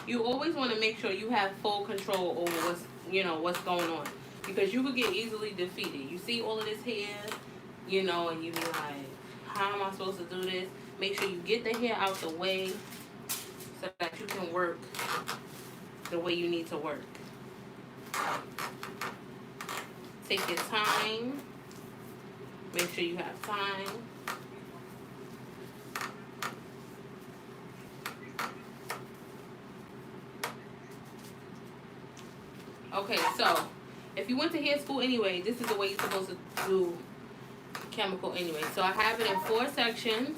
S1: You always want to make sure you have full control over what's going on, because you could get easily defeated. You see all of this hair, and you be like, how am I supposed to do this? Make sure you get the hair out the way so that you can work the way you need to work. Take your time. Make sure you have time. Okay, so if you went to hair school anyway, this is the way you're supposed to do chemical anyway. So I have it in 4 sections.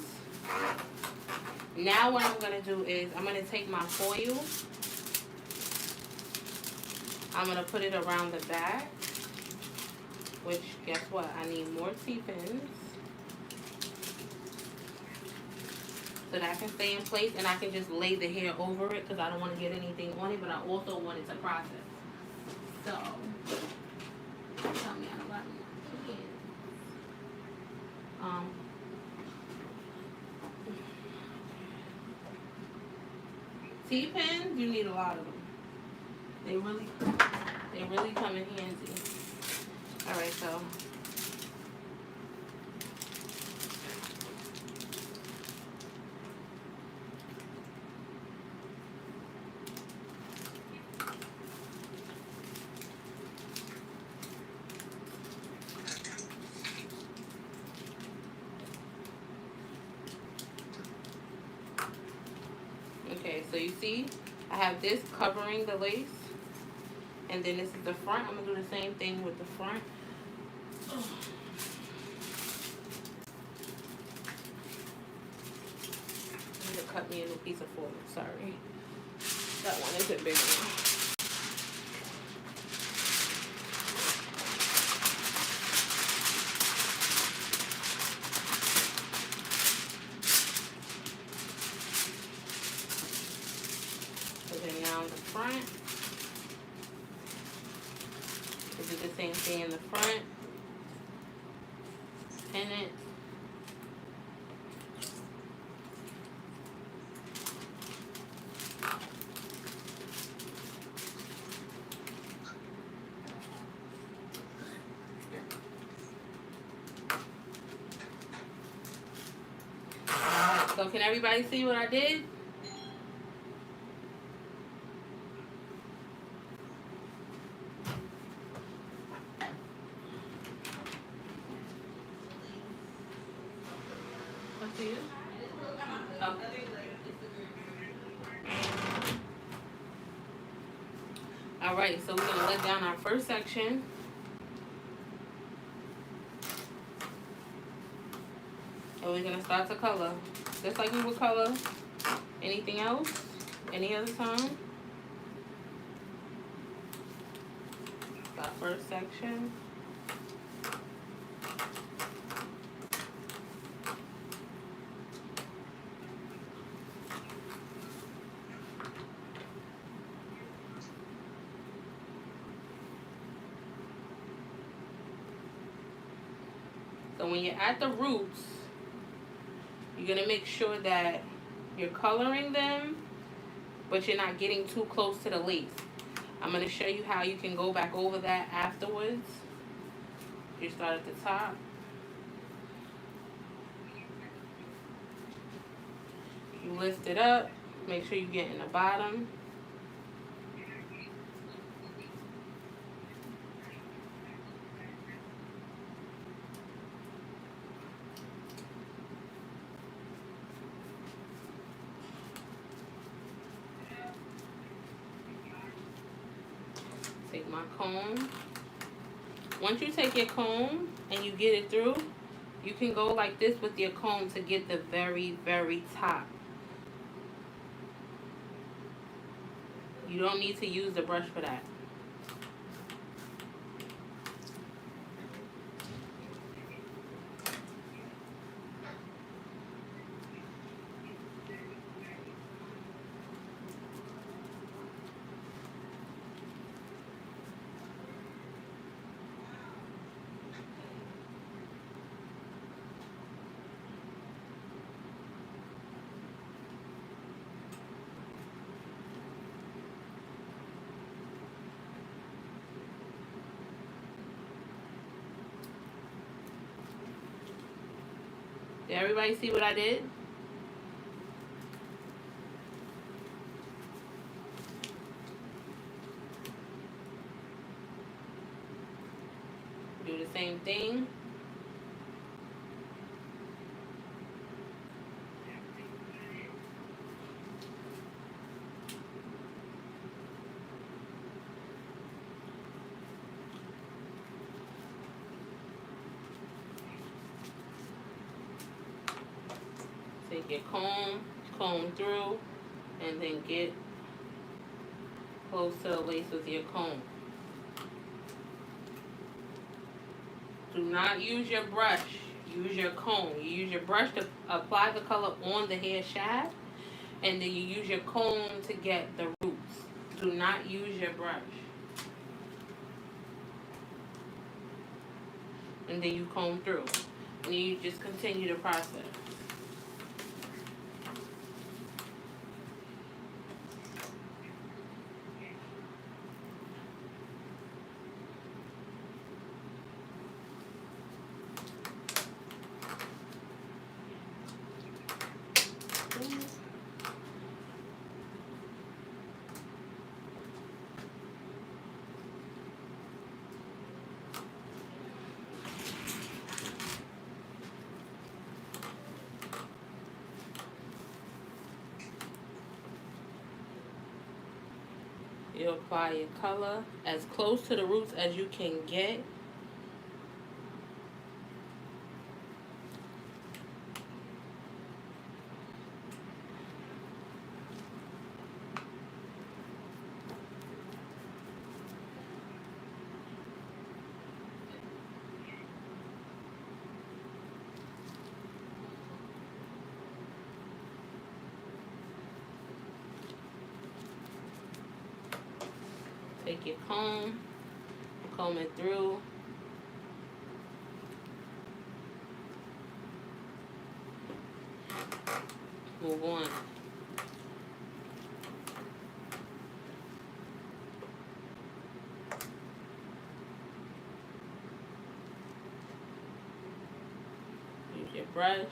S1: Now what I'm going to do is I'm going to take my foil. I'm going to put it around the back. Which, guess what? I need more T-pins. So that I can stay in place and I can just lay the hair over it because I don't want to get anything on it, but I also want it to process. So, tell me I don't got any pins. T-pins, you need a lot of them. They really come in handy. Alright, so so you see, I have this covering the lace, and then this is the front. I'm going to do the same thing with the front. I need to cut me a little piece of foil, sorry. That one isn't big enough. down the front. We do the same thing in the front. Pin it. So can everybody see what I did? I see it. Oh. Alright, so we're gonna let down our first section. And we're gonna start to color. Just like we would color anything else, any other time. Our first section. So when you're at the roots, you're going to make sure that you're coloring them, but you're not getting too close to the lace. I'm going to show you how you can go back over that afterwards. You start at the top. You lift it up. Make sure you get in the bottom. Take my comb. Once you take your comb and you get it through, you can go like this with your comb to get the very, very top. You don't need to use the brush for that. Did everybody see what I did? Do the same thing. Take your comb through, and then get close to the lace with your comb. Do not use your brush. Use your comb. You use your brush to apply the color on the hair shaft, and then you use your comb to get the roots. Do not use your brush. And then you comb through. And you just continue the process. You apply your color as close to the roots as you can get. Take your comb, comb it through. Move on. Use your brush.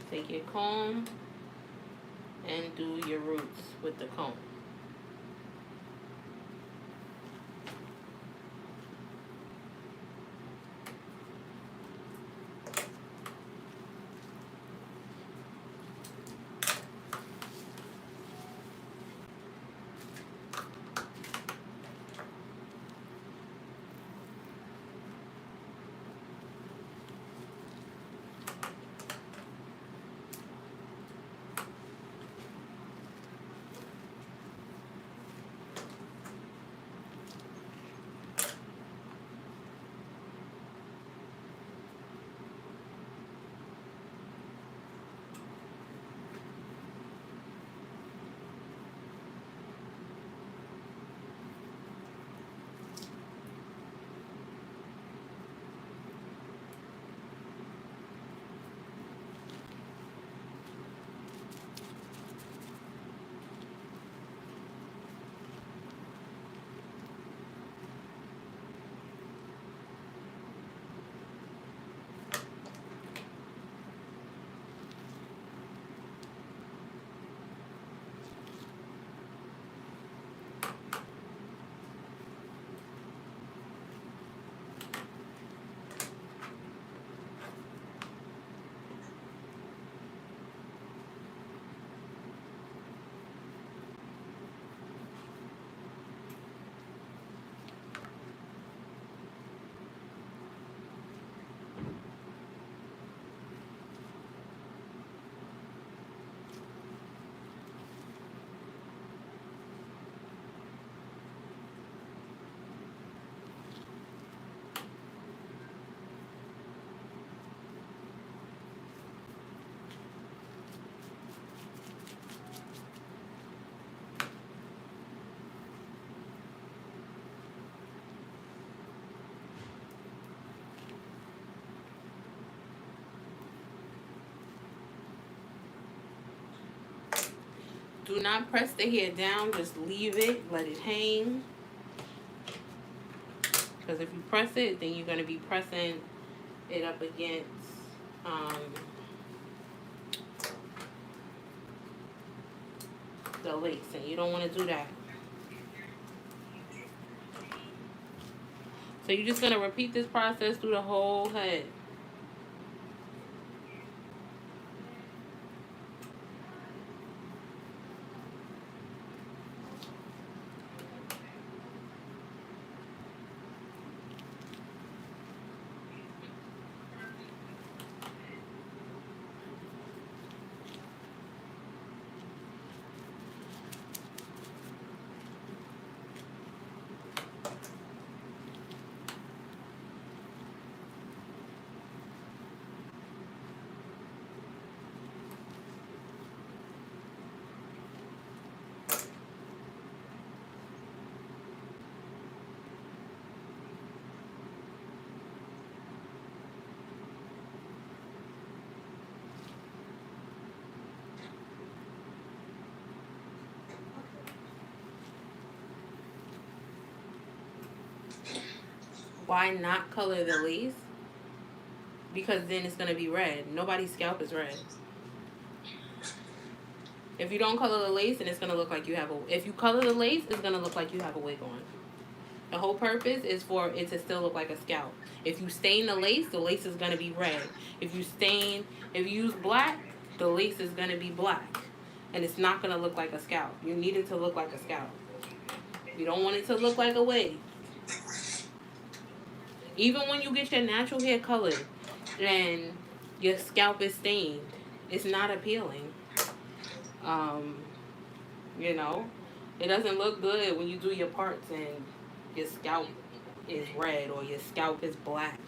S1: Take your comb and do your roots with the comb. Do not press the hair down, just leave it, let it hang. Because if you press it, then you're going to be pressing it up against the lace, and you don't want to do that. So you're just going to repeat this process through the whole head. Why not color the lace? Because then it's going to be red. Nobody's scalp is red. If you don't color the lace, then it's going to look like you have a... If you color the lace, it's going to look like you have a wig on. The whole purpose is for it to still look like a scalp. If you stain the lace is going to be red. If you use black, the lace is going to be black. And it's not going to look like a scalp. You need it to look like a scalp. You don't want it to look like a wig. Even when you get your natural hair colored and your scalp is stained, it's not appealing. Um, you know, it doesn't look good when you do your parts and your scalp is red or your scalp is black.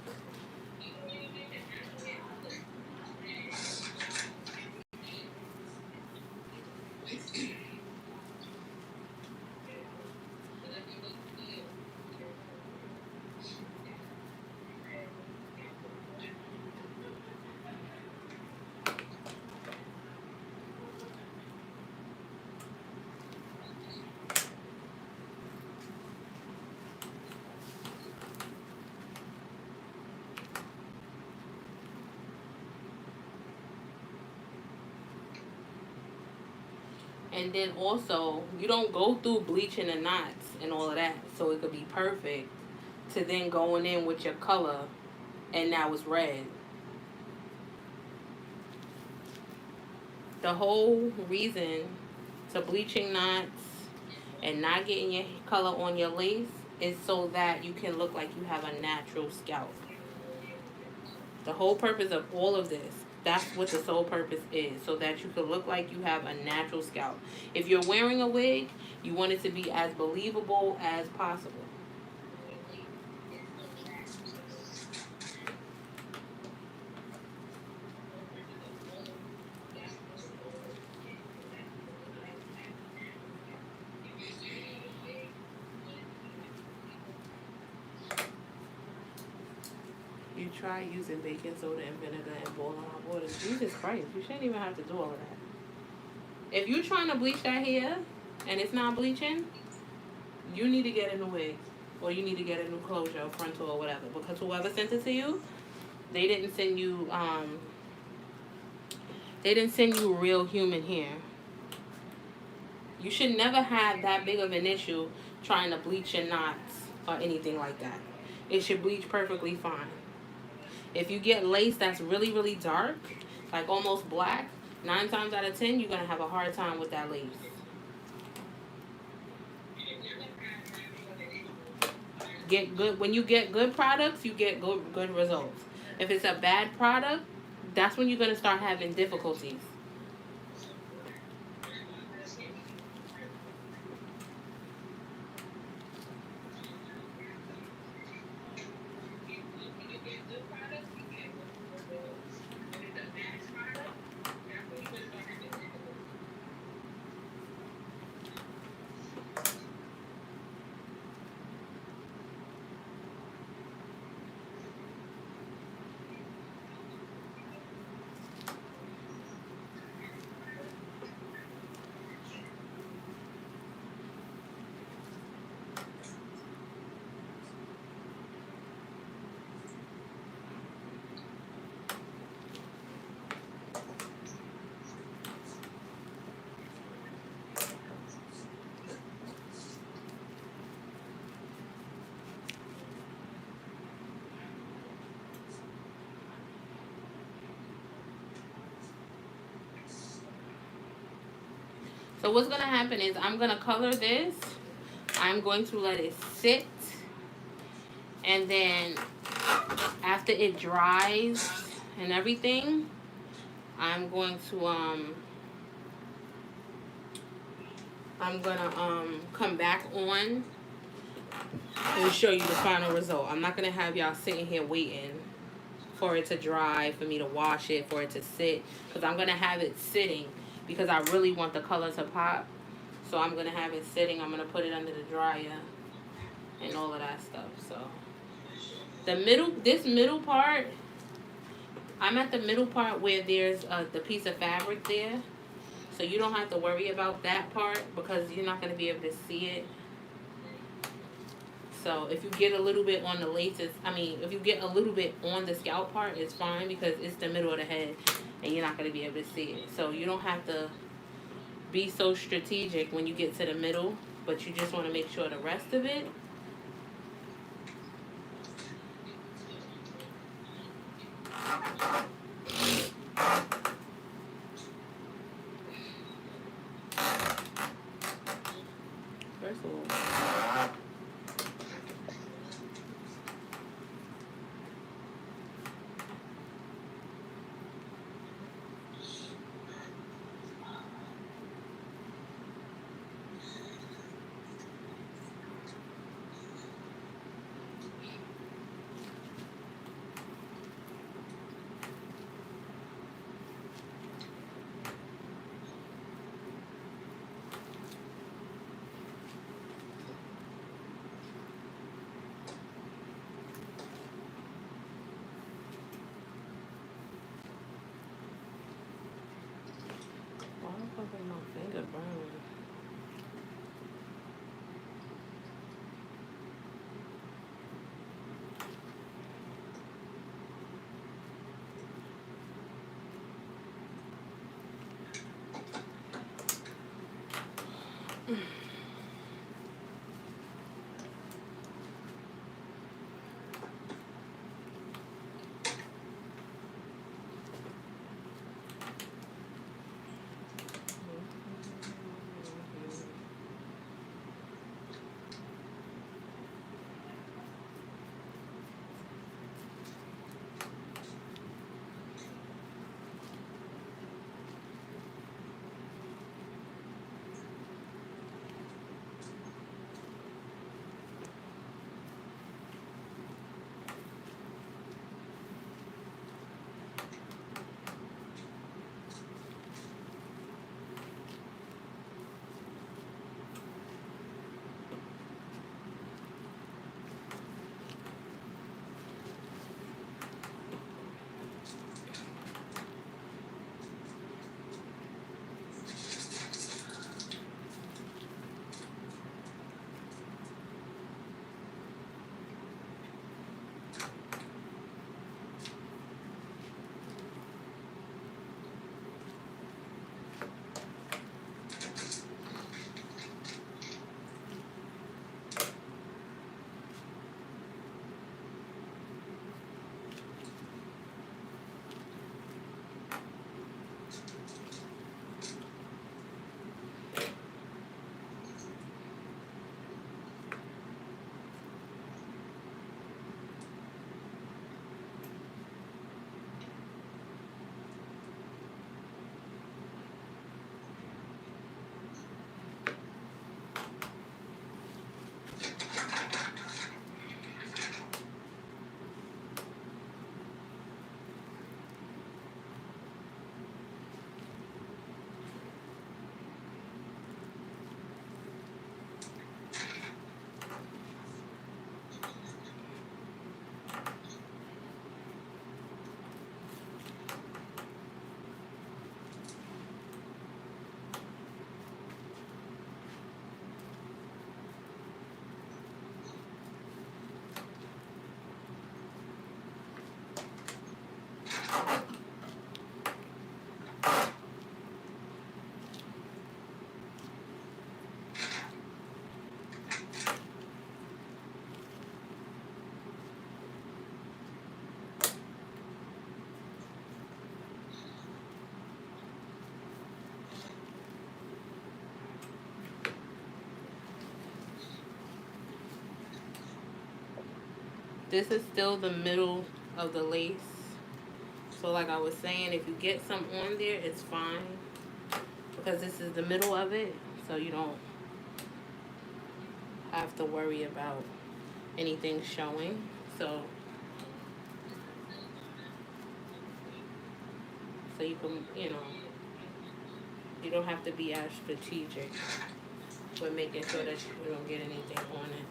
S1: And then also, you don't go through bleaching the knots and all of that, so it could be perfect. To then going in with your color, and now it's red. The whole reason to bleaching knots and not getting your color on your lace is so that you can look like you have a natural scalp. The whole purpose of all of this, that's what the sole purpose is, so that you can look like you have a natural scalp. If you're wearing a wig, you want it to be as believable as possible. You try using baking soda and vinegar and boiling hot water. Jesus Christ, you shouldn't even have to do all of that. If you're trying to bleach that hair and it's not bleaching, you need to get a new wig. Or you need to get a new closure, or frontal, or whatever. Because whoever sent it to you, they didn't send you real human hair. You should never have that big of an issue trying to bleach your knots or anything like that. It should bleach perfectly fine. If you get lace that's really, really dark, like almost black, 9 times out of 10, you're going to have a hard time with that lace. Get good. When you get good products, you get good results. If it's a bad product, that's when you're going to start having difficulties. So what's going to happen is I'm going to color this. I'm going to let it sit. And then after it dries and everything, I'm going to come back on and show you the final result. I'm not going to have y'all sitting here waiting for it to dry, for me to wash it, for it to sit. Because I'm going to have it sitting because I really want the color to pop. So I'm going to have it sitting. I'm going to put it under the dryer and all of that stuff. So this middle part, I'm at the middle part where there's the piece of fabric there. So you don't have to worry about that part because you're not going to be able to see it. So if you get a little bit on the laces, if you get a little bit on the scalp part, it's fine because it's the middle of the head and you're not going to be able to see it. So you don't have to be so strategic when you get to the middle, but you just want to make sure the rest of it first of all, This is still the middle of the lace. So like I was saying, if you get some on there, it's fine. Because this is the middle of it. So you don't have to worry about anything showing. So you can, you don't have to be as strategic with making sure that you don't get anything on it.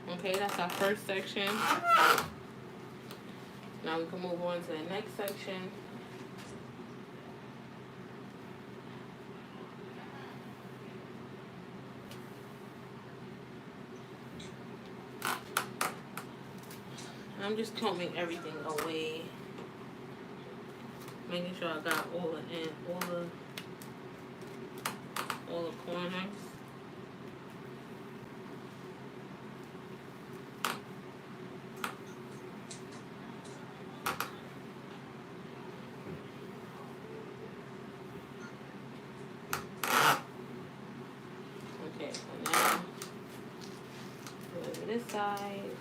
S1: Okay, that's our first section. Now we can move on to the next section. I'm just combing everything away, making sure I got all the corners.
S3: side.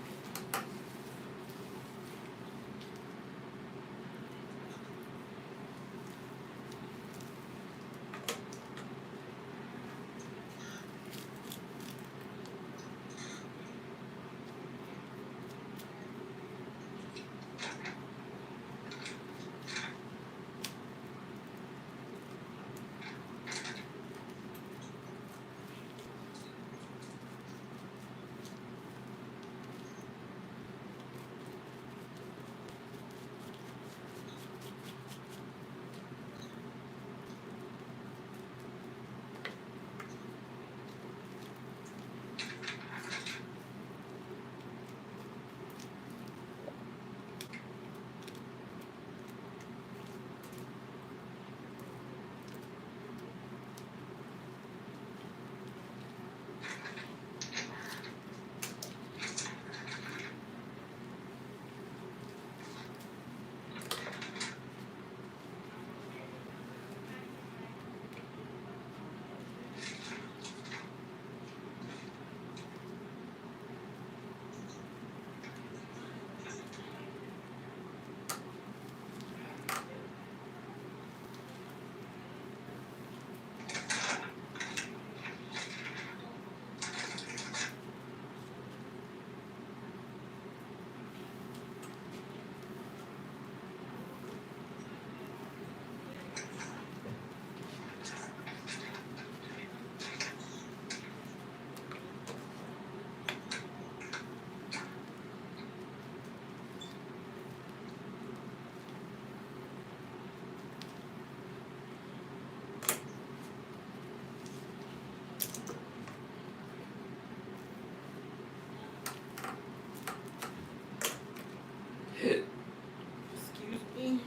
S1: Excuse me.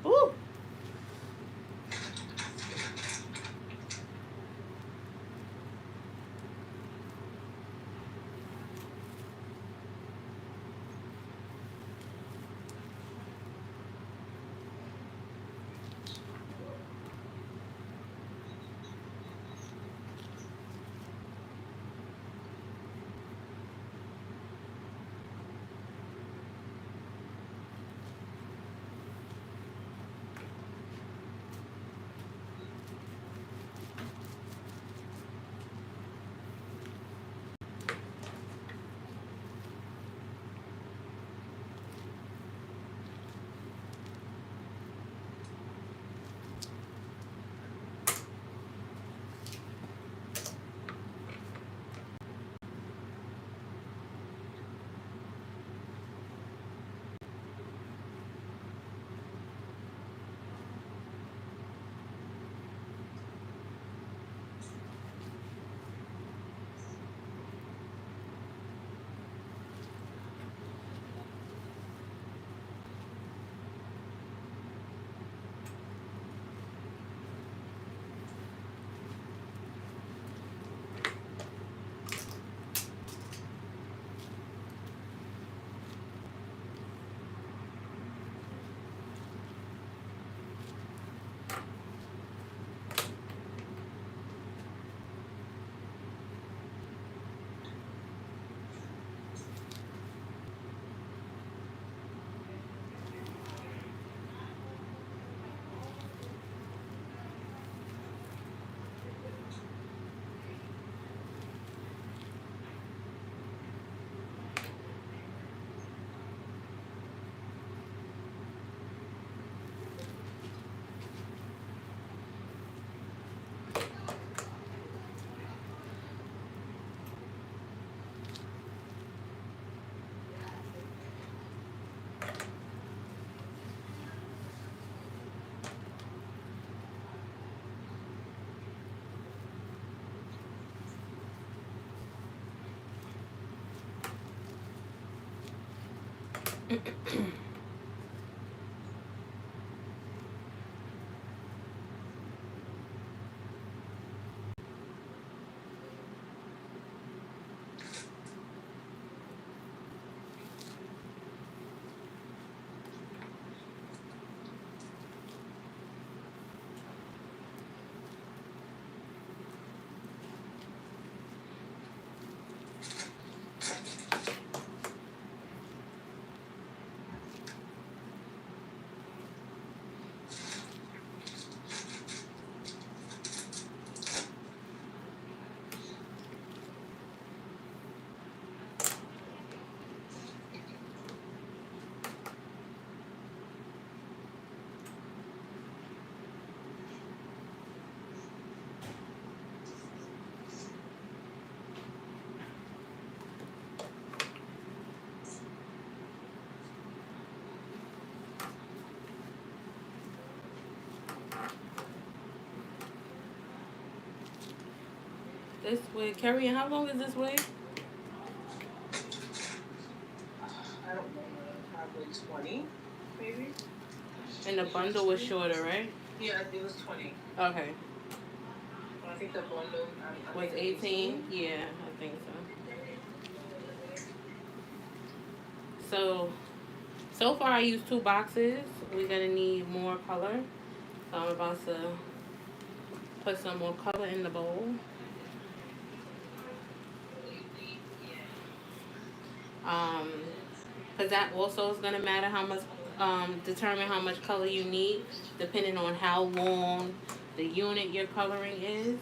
S3: Ooh.
S1: This wig, Carrie, and how long is this wig?
S2: I don't know, probably 20, maybe.
S1: And the bundle was shorter, right?
S2: Yeah, it was 20.
S1: Okay.
S2: I think the bundle
S1: Was 18? Yeah, I think so. So far I used 2 boxes. We're gonna need more color. So I'm about to put some more color in the bowl. Because that also is gonna matter how much, determine how much color you need, depending on how long the unit you're coloring is.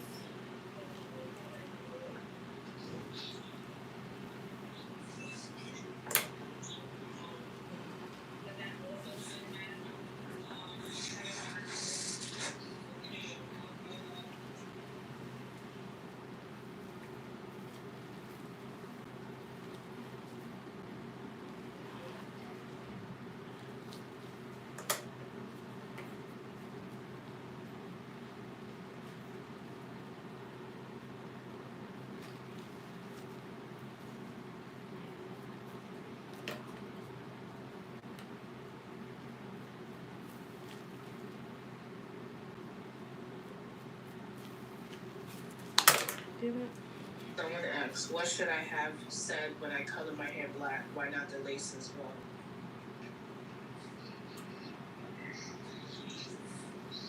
S2: Someone asks, what should I have said when I color my hair black? Why not the lace as well?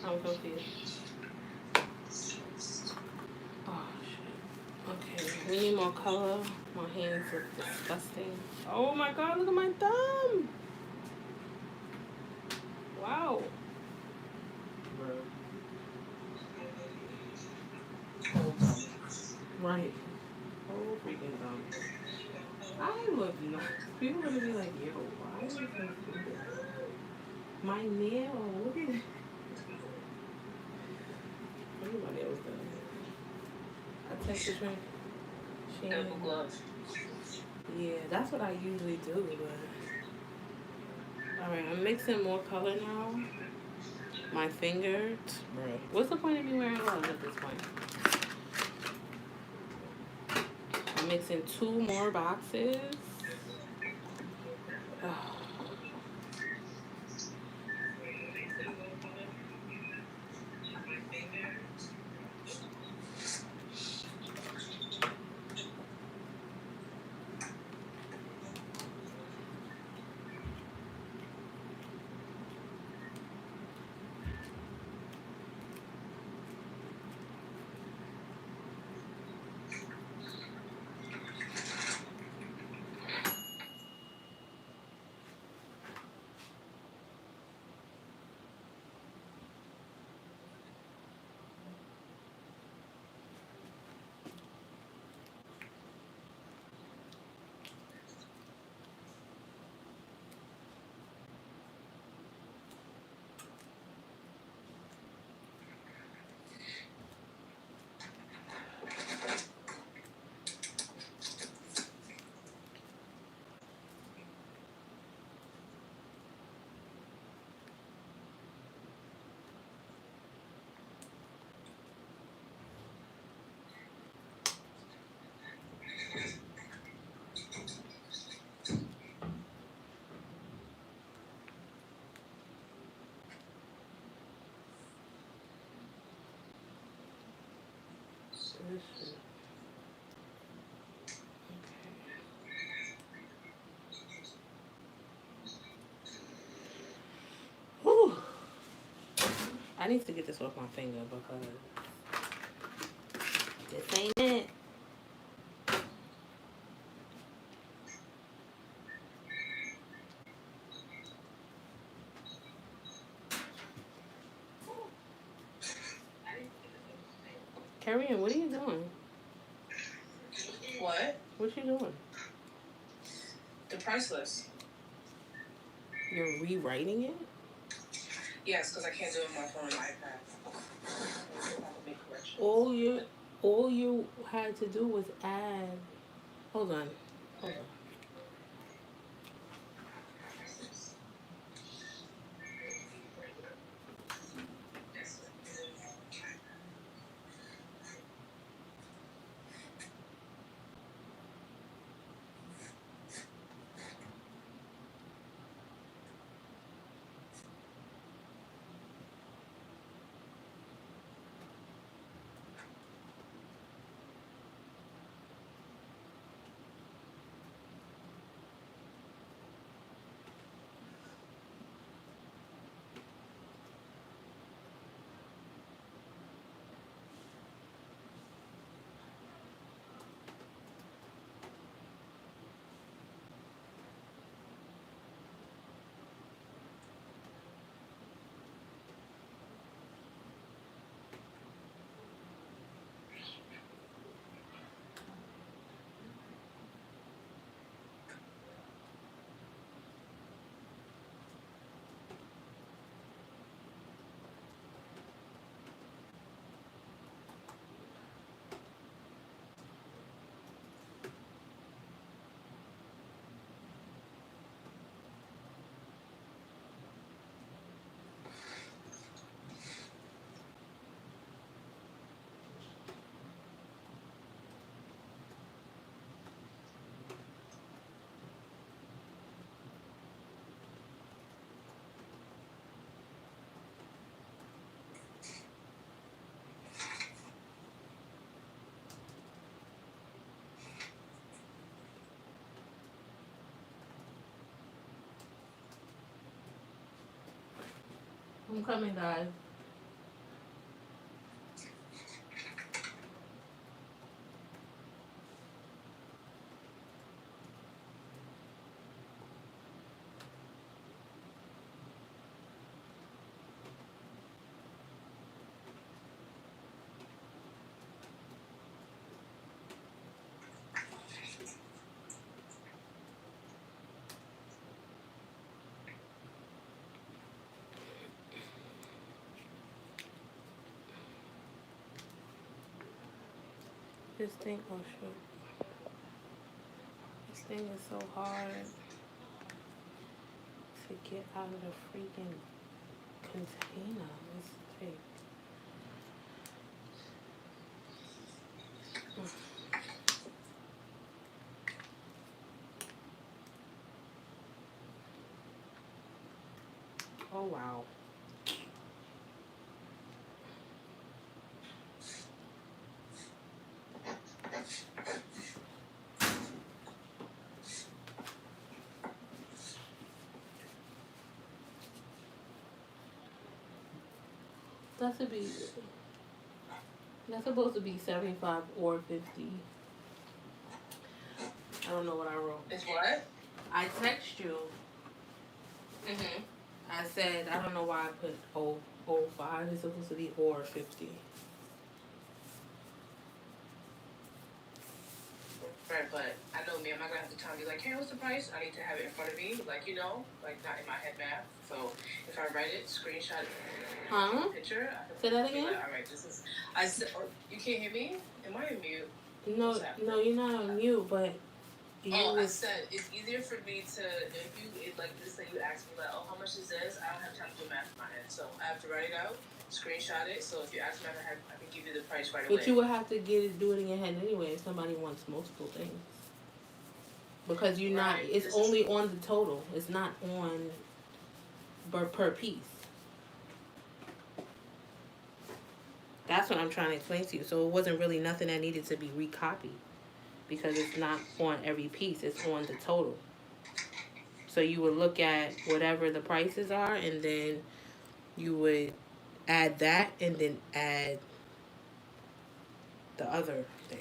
S1: I'm confused. Oh, shit. Okay, we need more color. My hands look disgusting. Oh my god, look at my thumb! Wow. Right. Oh, freaking thumb. I look nuts. People are gonna be like, yo, why is this thing do this? My nail, look at it. Look at my nails done. I texted her.
S2: Double glove.
S1: Yeah, that's what I usually do, but... Alright, I'm mixing more color now. My finger. Bro. What's the point of me wearing gloves at this point? I'm mixing 2 more boxes. Oh. Whew. I need to get this off my finger because this ain't it. Carrie Ann, what are you doing?
S2: What?
S1: What you doing?
S2: The price list.
S1: You're rewriting it?
S2: Yes, because I can't do it on my phone and iPad. Make corrections.
S1: All you had to do was add. Hold on. I'm coming, guys. This thing, oh shoot. This thing is so hard to get out of the freaking container. This tape. Oh wow. That's to be. That's supposed to be 75 or 50. I don't know what I wrote.
S2: It's what?
S1: I text you.
S2: Mhm.
S1: I said I don't know why I put 05. It's supposed to be or 50.
S2: Right, but I know me, I'm not gonna have the time to be like, hey, what's the price? I need to have it in front of me, like, you know, like not in my head math. So if I write it, screenshot it, picture.
S1: Say that again?
S2: Like, all right, this is. I said, oh, you can't hear me? Am I on mute?
S1: No, you're not on mute, but.
S2: I said it's easier for me to like this that you asked me like, oh, how much is this? I don't have time to do math in my head, so I have to write it out, screenshot it. So if you ask me, I can give you the price right away.
S1: But you would have to do it in your head anyway if somebody wants multiple things. Because you're not. It's only on the total. It's not on per piece. That's what I'm trying to explain to you. So it wasn't really nothing that needed to be recopied. Because it's not on every piece, it's on the total. So you would look at whatever the prices are, and then you would add that, and then add the other thing.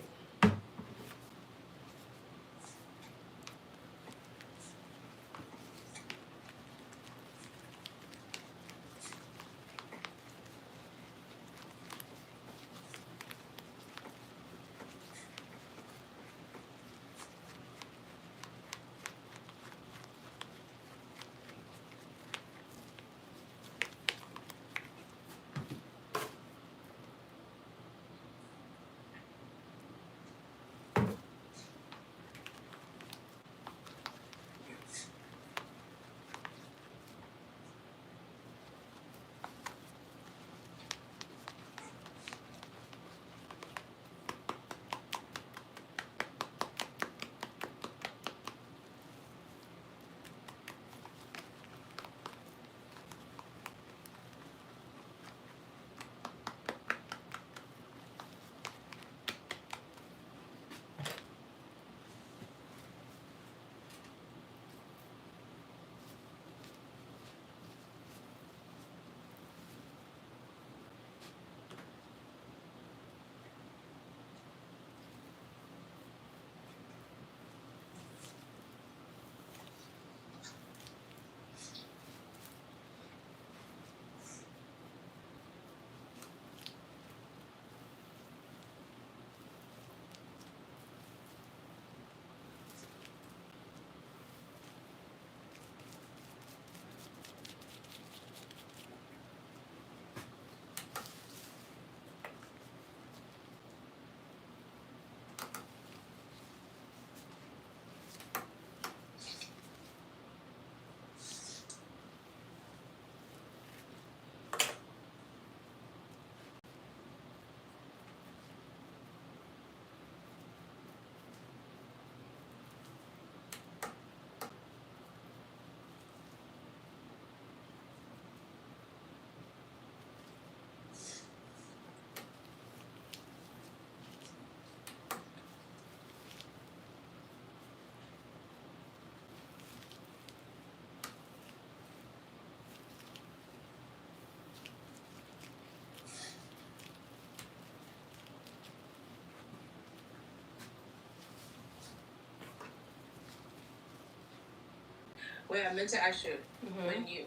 S2: Wait, I meant to ask you when you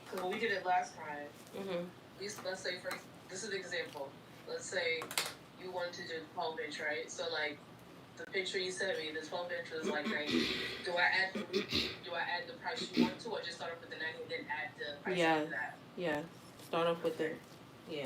S2: because when we did it last time, let's say this is an example. Let's say you wanted to do 12-inch, right? So like the picture you sent me, the 12-inch was like 90. Do I add the price you want to, or just start off with the 90 and then add the price after that?
S1: Yeah. Start off with it. Yeah.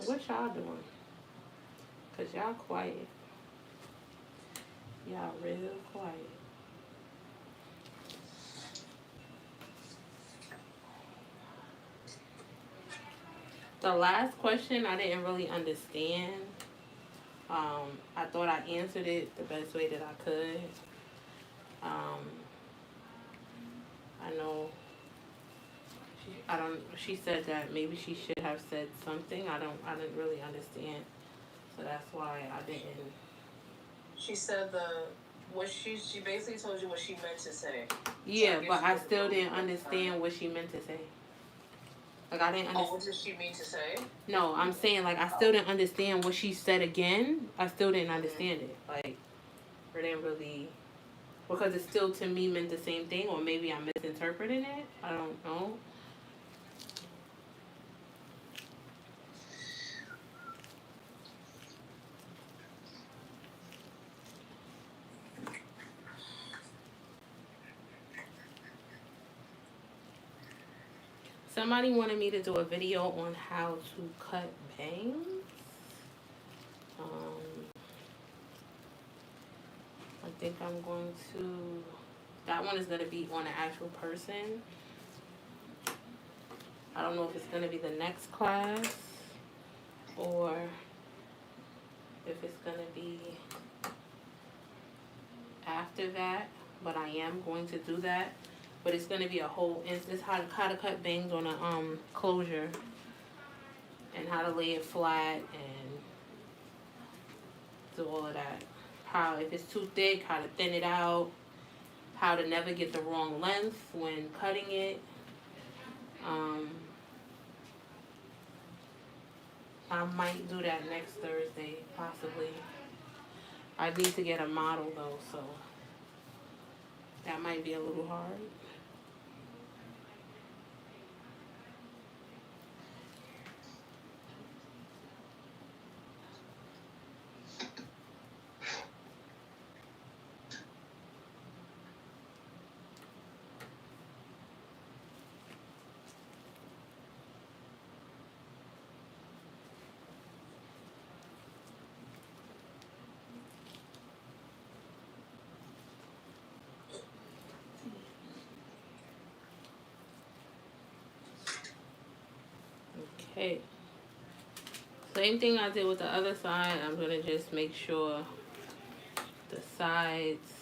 S1: What y'all doing? Cause y'all quiet. Y'all real quiet. The last question I didn't really understand. I thought I answered it the best way that I could. I know she said that maybe she should have said something. I didn't really understand. So that's why I didn't.
S2: She said she basically told you what she meant to say.
S1: Yeah, so but I still didn't understand what she meant to say. Like I didn't understand.
S2: Oh, what did she mean to say?
S1: No, I'm saying like I still didn't understand what she said again. I still didn't understand it. Like I didn't really, because it still to me meant the same thing, or maybe I'm misinterpreting it. I don't know. Somebody wanted me to do a video on how to cut bangs. I think I'm going to, that one is going to be on an actual person. I don't know if it's going to be the next class or if it's going to be after that, but I am going to do that. But it's going to be a whole, it's how to cut bangs on a closure, and how to lay it flat and do all of that. How, if it's too thick, how to thin it out, how to never get the wrong length when cutting it. I might do that next Thursday, possibly. I need to get a model though, so that might be a little hard. Okay. Same thing I did with the other side. I'm going to just make sure the sides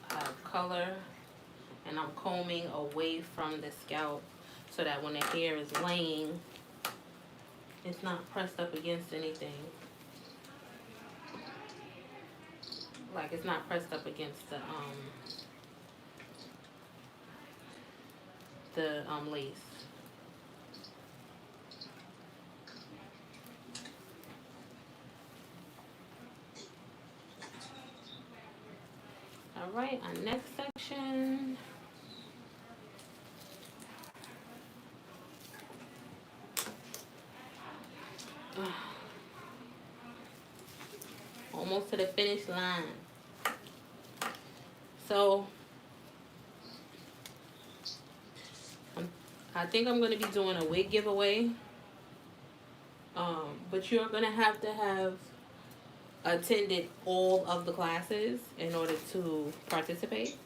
S1: have color, and I'm combing away from the scalp so that when the hair is laying, it's not pressed up against anything. Like it's not pressed up against the lace. All right, our next section. Almost to the finish line. So I think I'm gonna be doing a wig giveaway. But you're gonna have to have attended all of the classes in order to participate.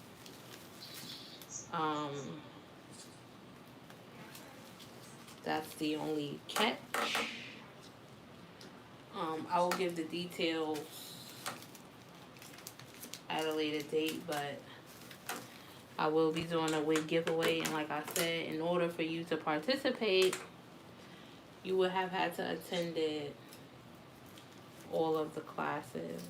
S1: Um, that's the only catch. I will give the details at a later date, but I will be doing a wig giveaway, and like I said, in order for you to participate, you would have had to attend all of the classes.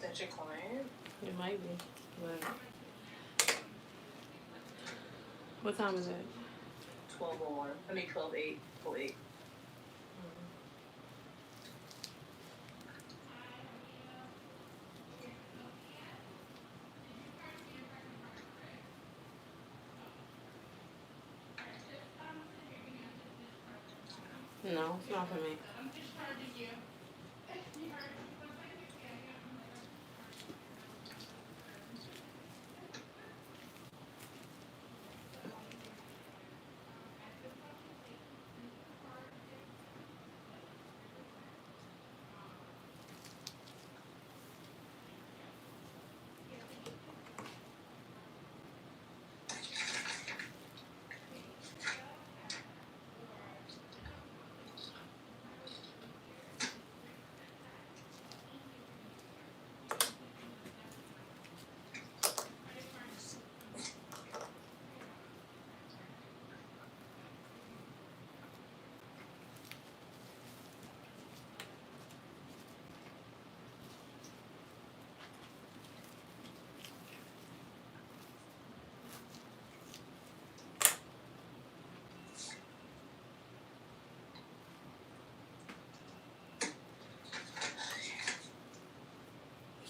S2: That's your client?
S1: It might be, but what time is it?
S2: 12:01. I mean 12:08.
S1: No, it's not for me.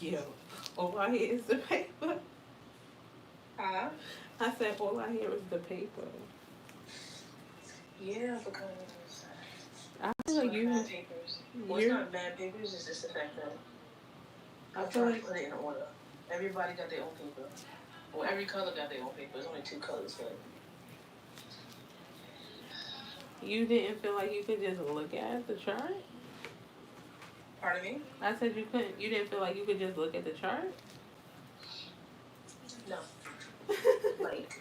S1: Yo, all I hear is the paper.
S2: Huh?
S1: I said all I hear is the paper.
S2: Yeah, because
S1: I feel like you.
S2: mad papers. Well, it's not mad papers. It's just the fact that I'm trying to put it in order. Everybody got their own paper. Well, every color got their own paper. There's only 2 colors, but
S1: You didn't feel like you could just look at the chart?
S2: pardon me?
S1: I said you couldn't. You didn't feel like you could just look at the chart?
S2: No. Like,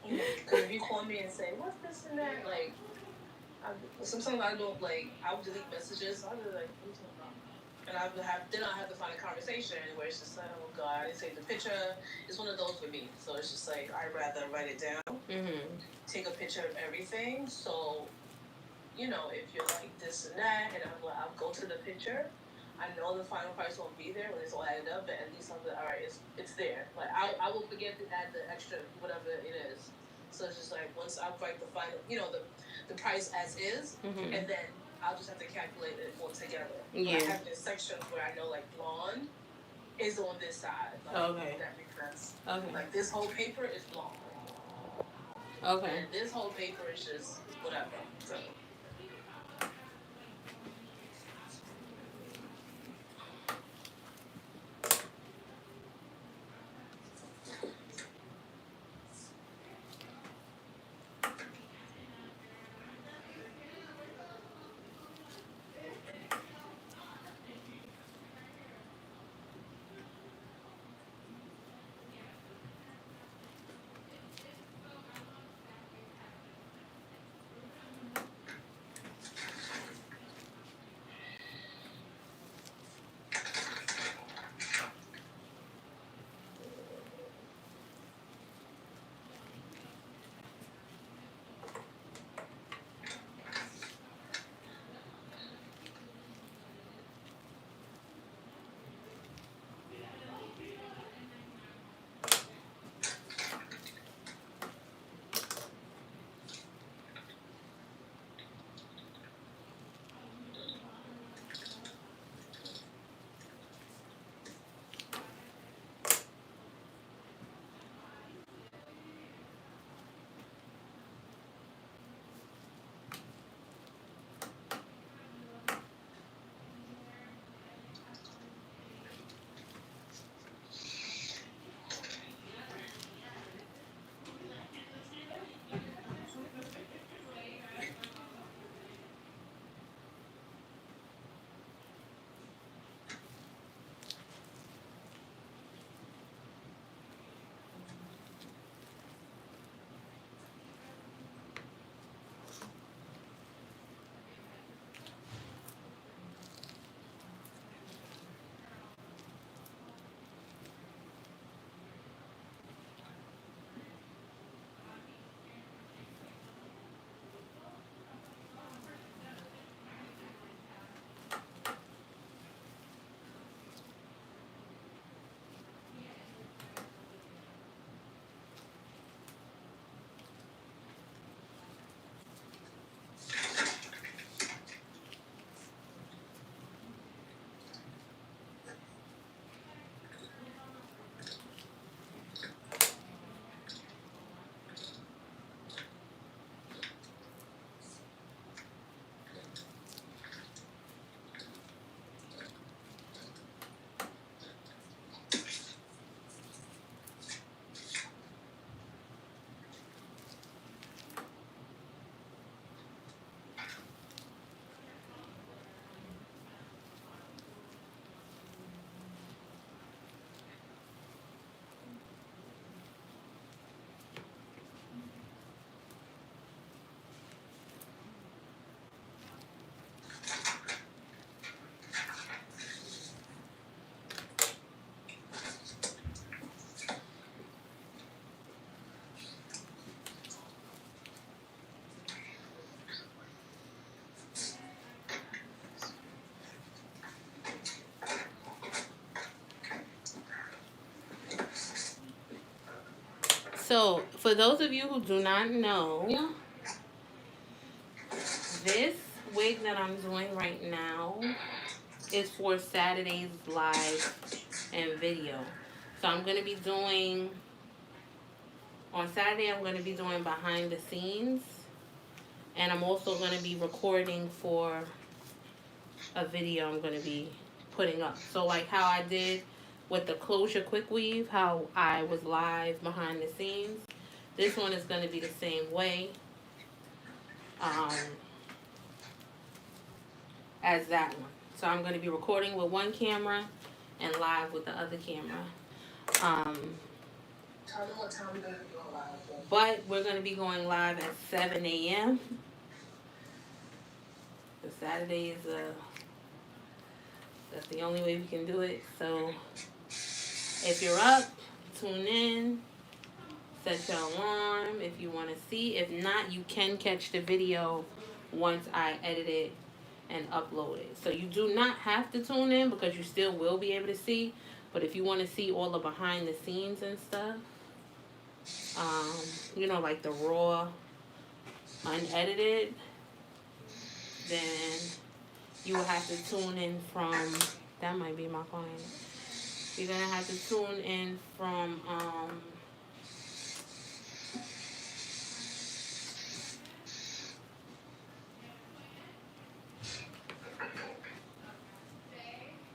S2: because if you call me and say, what's this and that, like, sometimes I don't, like, I'll delete messages. I'll be like, what are you talking about? And I have to find a conversation where it's just like, oh God, I didn't take the picture. It's one of those for me. So it's just like, I'd rather write it down, take a picture of everything. So, you know, if you're like this and that, and I'll go to the picture. I know the final price won't be there when it's all added up, but at least I'm like, all right, it's there. Like, I will forget to add the extra, whatever it is. So it's just like, once I write the final, you know, the price as is, and then I'll just have to calculate it all together. Yeah. I have this section where I know, like, blonde is on this side. Like, okay. That makes sense. Okay. Like, this whole paper is blonde. Okay. And this whole paper is just whatever. So.
S1: So, for those of you who do not know, this wig that I'm doing right now is for Saturday's live and video. So I'm going to be doing, on Saturday, I'm going to be doing behind the scenes. And I'm also going to be recording for a video I'm going to be putting up. So like how I did with the closure quick weave, how I was live behind the scenes, this one is going to be the same way as that one. So I'm going to be recording with one camera and live with the other camera.
S2: Tell me what time we're going to be going live.
S1: But we're going to be going live at 7 a.m. The Saturday is that's the only way we can do it. So if you're up, tune in, set your alarm if you want to see. If not, you can catch the video once I edit it and upload it. So you do not have to tune in because you still will be able to see. But if you want to see all the behind the scenes and stuff, you know, like the raw, unedited, then you will have to tune in from, that might be my client. You're going to have to tune in from,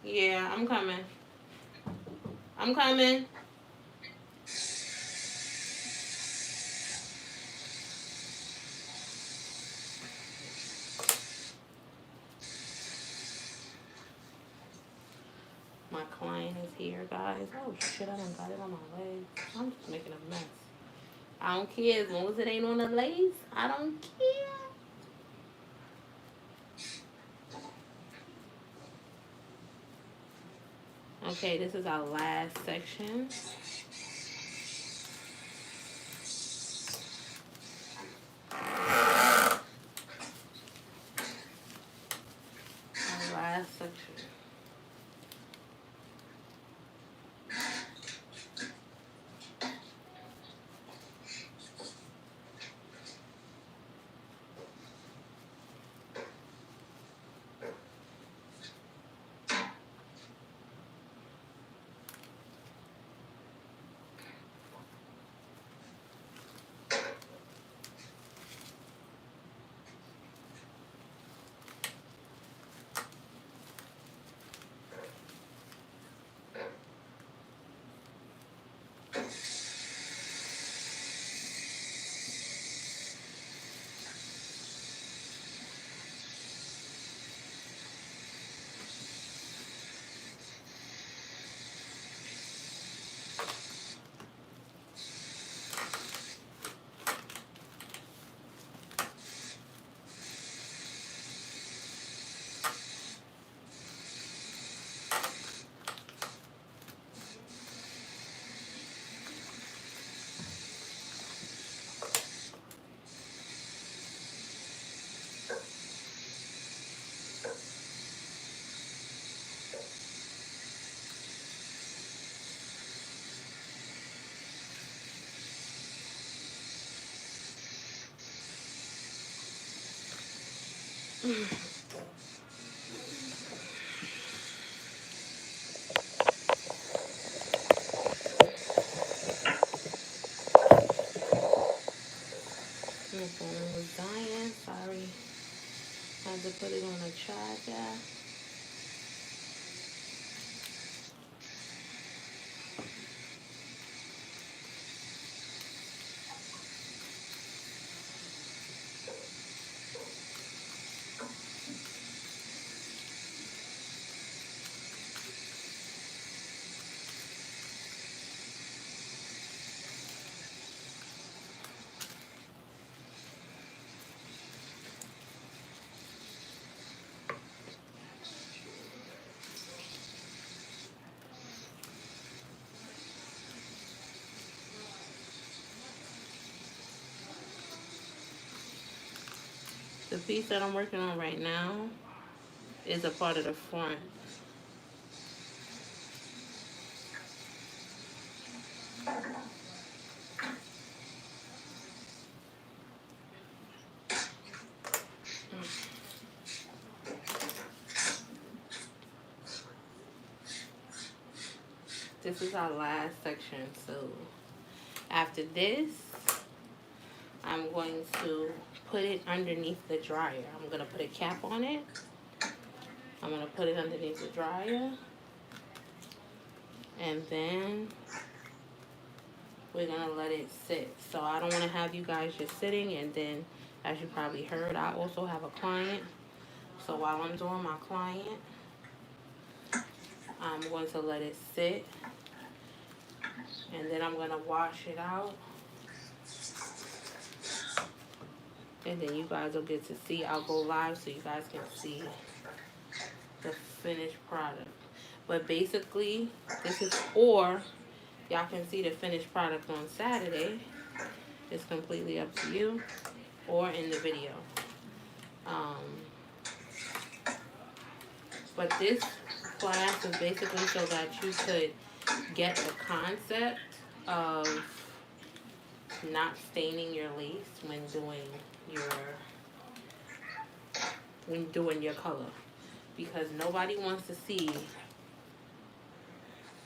S1: yeah, I'm coming. I'm coming. My client is here, guys. Oh shit, I done got it on my legs. I'm just making a mess. I don't care as long as it ain't on the legs. I don't care. Okay, this is our last section. Our last section. My phone was dying. Sorry. Had to put it on a charger. The piece that I'm working on right now is a part of the front. this is our last section. So after this, I'm going to put it underneath the dryer. I'm going to put a cap on it. I'm going to put it underneath the dryer. And then we're going to let it sit. So I don't want to have you guys just sitting. And then, as you probably heard, I also have a client. So while I'm doing my client, I'm going to let it sit. And then I'm going to wash it out. And then you guys will get to see. I'll go live so you guys can see the finished product. But basically, this is, or y'all can see the finished product on Saturday. It's completely up to you, or in the video. But this class is basically so that you could get the concept of not staining your lace when doing your color, because nobody wants to see.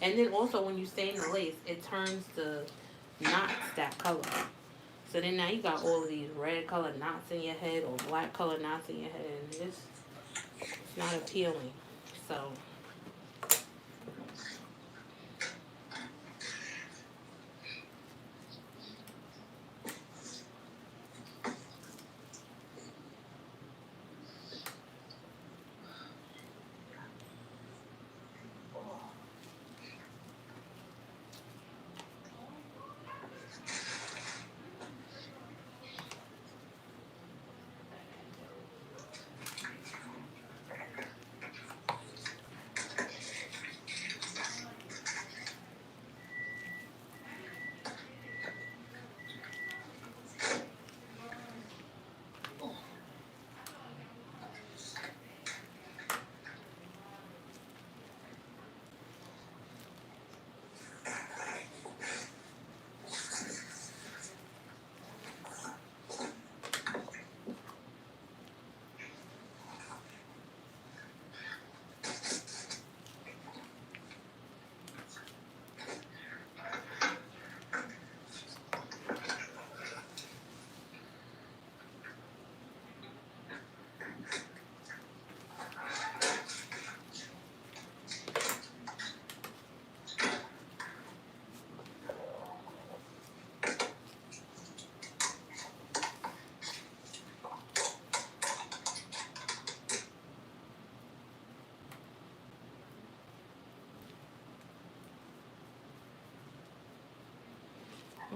S1: And then also when you stain the lace, it turns the knots that color. So then now you got all of these red colored knots in your head or black colored knots in your head, and it's not appealing. So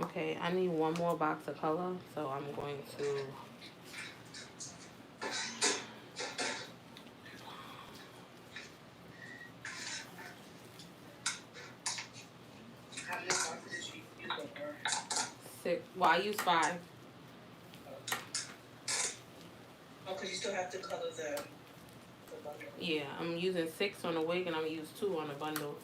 S1: okay, I need one more box of color, so I'm going to
S2: How many boxes did you use up there?
S1: 6. Well, I use 5.
S2: Oh, because you still have to color the bundle.
S1: Yeah, I'm using 6 on the wig, and I'm gonna use 2 on the bundle.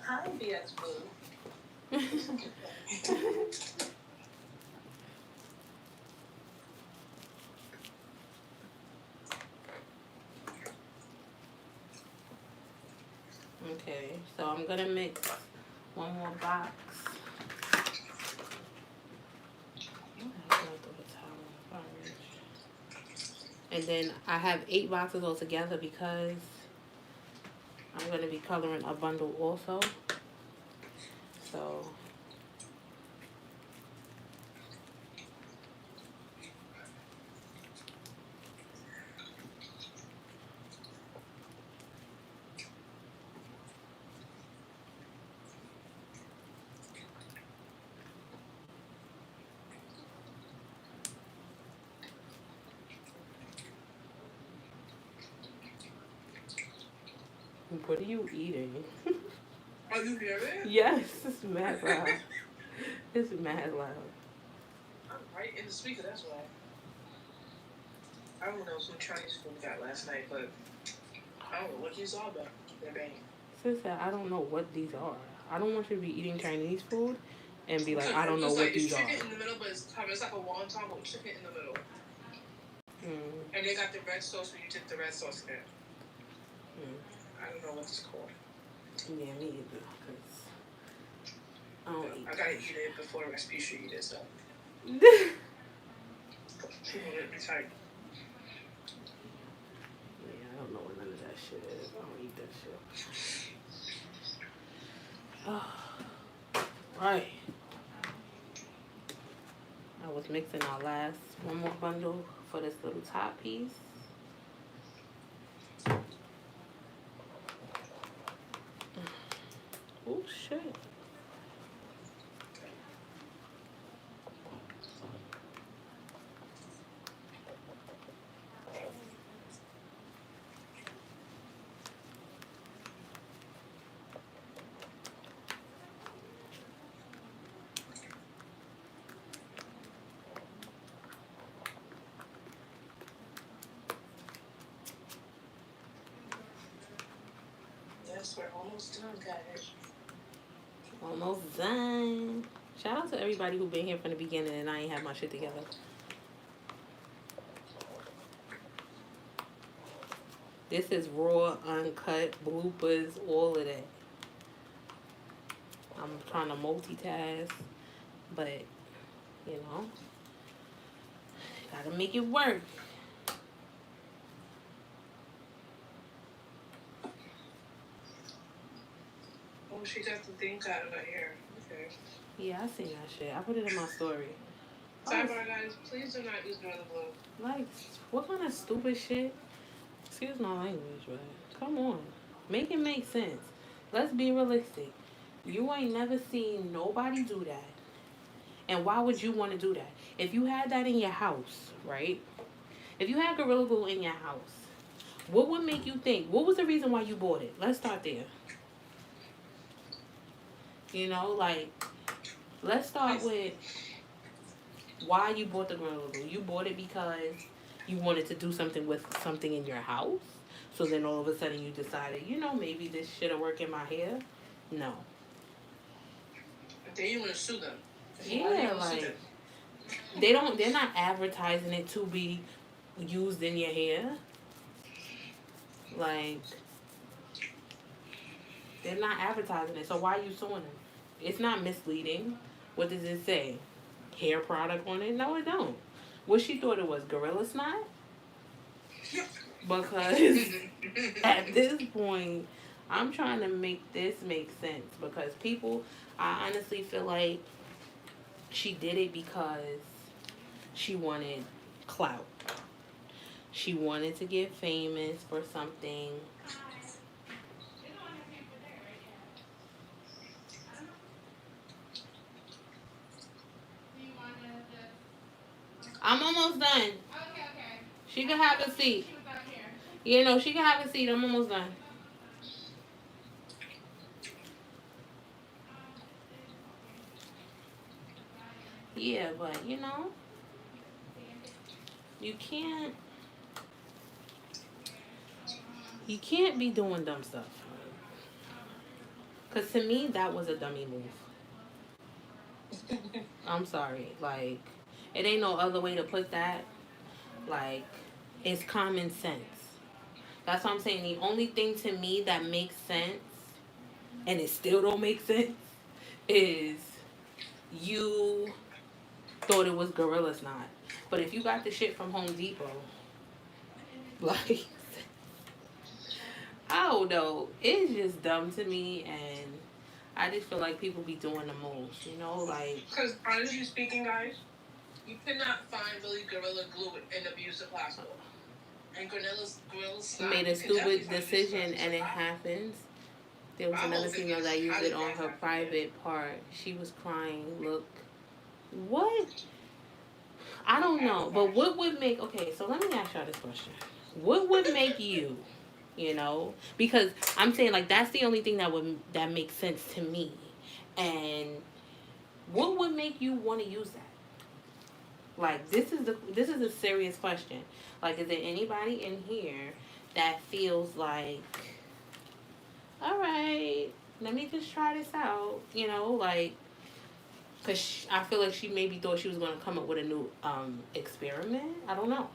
S2: Hi, BX Boo.
S1: Okay, so I'm gonna mix one more box. And then I have 8 boxes altogether because I'm gonna be coloring a bundle also. So what are you eating?
S2: Are you hearing?
S1: Yes, it's mad loud. It's mad loud.
S2: I'm right in the speaker, that's why. I don't know some Chinese food we got last night, but I don't know what these are, but they're banging.
S1: Sister, I don't know what these are. I don't want you to be eating Chinese food and be like, I don't know what these are.
S2: It's chicken in the middle, but it's like a wonton with chicken in the middle.
S1: Mm.
S2: And they got the red sauce when you dip the red sauce in it.
S1: Mm.
S2: I don't know what it's called.
S1: Yeah, me either. I don't eat.
S2: I gotta eat it before Respucia eat it, so. It's hard.
S1: Yeah, I don't know what none of that shit is. I don't eat that shit. Oh, right. I was mixing our last one more bundle for this little top piece. Oh shit.
S2: Yes, we're almost done, guys.
S1: Almost done. Shout out to everybody who been here from the beginning and I ain't have my shit together. This is raw, uncut, bloopers, all of that. I'm trying to multitask, but, you know, gotta make it work.
S2: Oh, she got the thing cut in her hair. Okay.
S1: Yeah, I seen that shit. I put it in my story.
S2: Sidebar, guys, please do not use Gorilla Glue.
S1: Like, what kind of stupid shit? Excuse my language, but come on. Make it make sense. Let's be realistic. You ain't never seen nobody do that. And why would you want to do that? If you had that in your house, right? If you had Gorilla Glue in your house, what would make you think? What was the reason why you bought it? Let's start there. You know, like, let's start with why you bought the Gorilla Glue. You bought it because you wanted to do something with something in your house. So then all of a sudden you decided, you know, maybe this shit'll work in my hair. No.
S2: Then you want to sue them.
S1: Yeah, like, they're not advertising it to be used in your hair. Like, they're not advertising it. So why are you suing them? It's not misleading. What does it say? Hair product on it? No, it don't. What she thought it was, Gorilla Snot? Because at this point, I'm trying to make this make sense. Because people, I honestly feel like she did it because she wanted clout. She wanted to get famous for something. I'm almost done. Okay. She can have a seat. You know, she can have a seat. I'm almost done. Yeah, but, you know, you can't be doing dumb stuff. Because to me, that was a dummy move. I'm sorry. Like, it ain't no other way to put that. Like, it's common sense. That's what I'm saying. The only thing to me that makes sense, and it still don't make sense, is you thought it was Gorilla Snot. But if you got the shit from Home Depot, like, I don't know. It's just dumb to me, and I just feel like people be doing the most, you know, like.
S2: Because honestly speaking, guys, you cannot find really Gorilla Glue in a Beautii Class. And Gorilla Snot
S1: Made a stupid decision, and it happens. There was another female that used it on her private part. She was crying. Look, what? I don't know, but what would make? Okay, so let me ask y'all this question: what would make you? You know, because I'm saying like that's the only thing that makes sense to me. And what would make you want to use that? Like, this is a serious question. Like, is there anybody in here that feels like, all right, let me just try this out, you know, like, because I feel like she maybe thought she was going to come up with a new experiment. I don't know.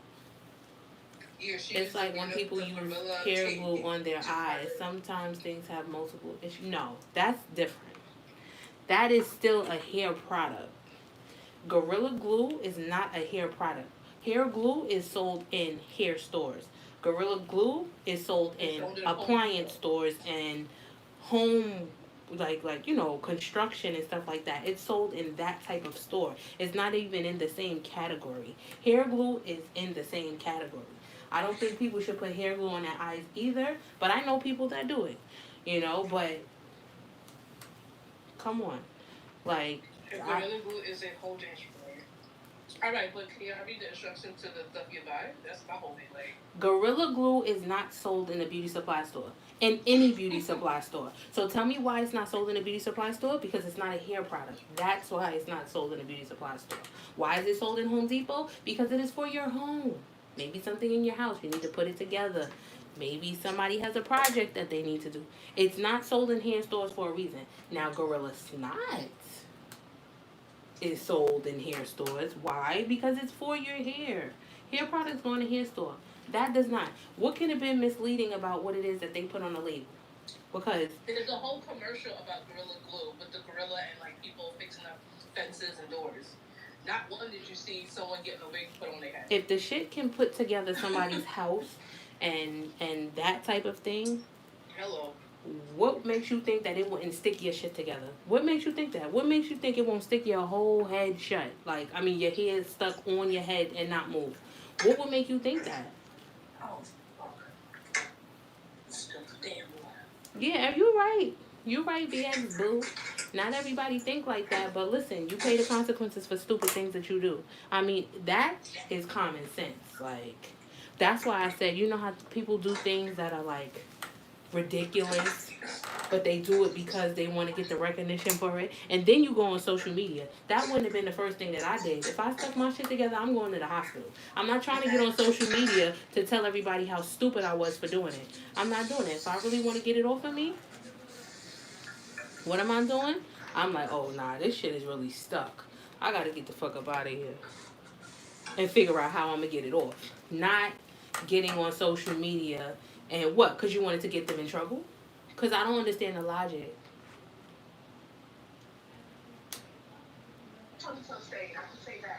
S2: Yeah,
S1: it's like when people use hair glue on their eyes. Sometimes things have multiple issues. No, that's different. That is still a hair product. Gorilla Glue is not a hair product. Hair glue is sold in hair stores. Gorilla Glue is sold in appliance stores and home, like construction and stuff like that. It's sold in that type of store. It's not even in the same category. Hair glue is in the same category. I don't think people should put hair glue on their eyes either, but I know people that do it. But come on. Like,
S2: Gorilla Glue is a holding spray. Alright, but can you read the instructions to the stuff you buy? That's my whole thing. Like,
S1: Gorilla Glue is not sold in a beauty supply store. In any beauty supply store. So tell me why it's not sold in a beauty supply store? Because it's not a hair product. That's why it's not sold in a beauty supply store. Why is it sold in Home Depot? Because it is for your home. Maybe something in your house. You need to put it together. Maybe somebody has a project that they need to do. It's not sold in hair stores for a reason. Now, Gorilla Snot is sold in hair stores. Why? Because it's for your hair. Hair products go in a hair store. That does not. What can have been misleading about what it is that they put on the label? Because
S2: there's a whole commercial about Gorilla Glue with the gorilla and like people fixing up fences and doors. Not one did you see someone getting a wig put on their head.
S1: If the shit can put together somebody's house and that type of thing,
S2: hello.
S1: What makes you think that it wouldn't stick your shit together? What makes you think that? What makes you think it won't stick your whole head shut? Like, I mean, your hair is stuck on your head and not move. What would make you think that?
S2: Oh, fuck. Damn.
S1: Yeah, you're right. You're right, BX Boo. Not everybody think like that, but listen, you pay the consequences for stupid things that you do. I mean, that is common sense. Like, that's why I said, you know how people do things that are like ridiculous, but they do it because they want to get the recognition for it, and then you go on social media. That wouldn't have been the first thing that I did. If I stuck my shit together, I'm going to the hospital. I'm not trying to get on social media to tell everybody how stupid I was for doing it. I'm not doing it. If I really want to get it off of me, what am I doing? I'm like, oh nah, this shit is really stuck. I gotta get the fuck up out of here and figure out how I'm gonna get it off. Not getting on social media. And what? Because you wanted to get them in trouble? Because I don't understand the logic.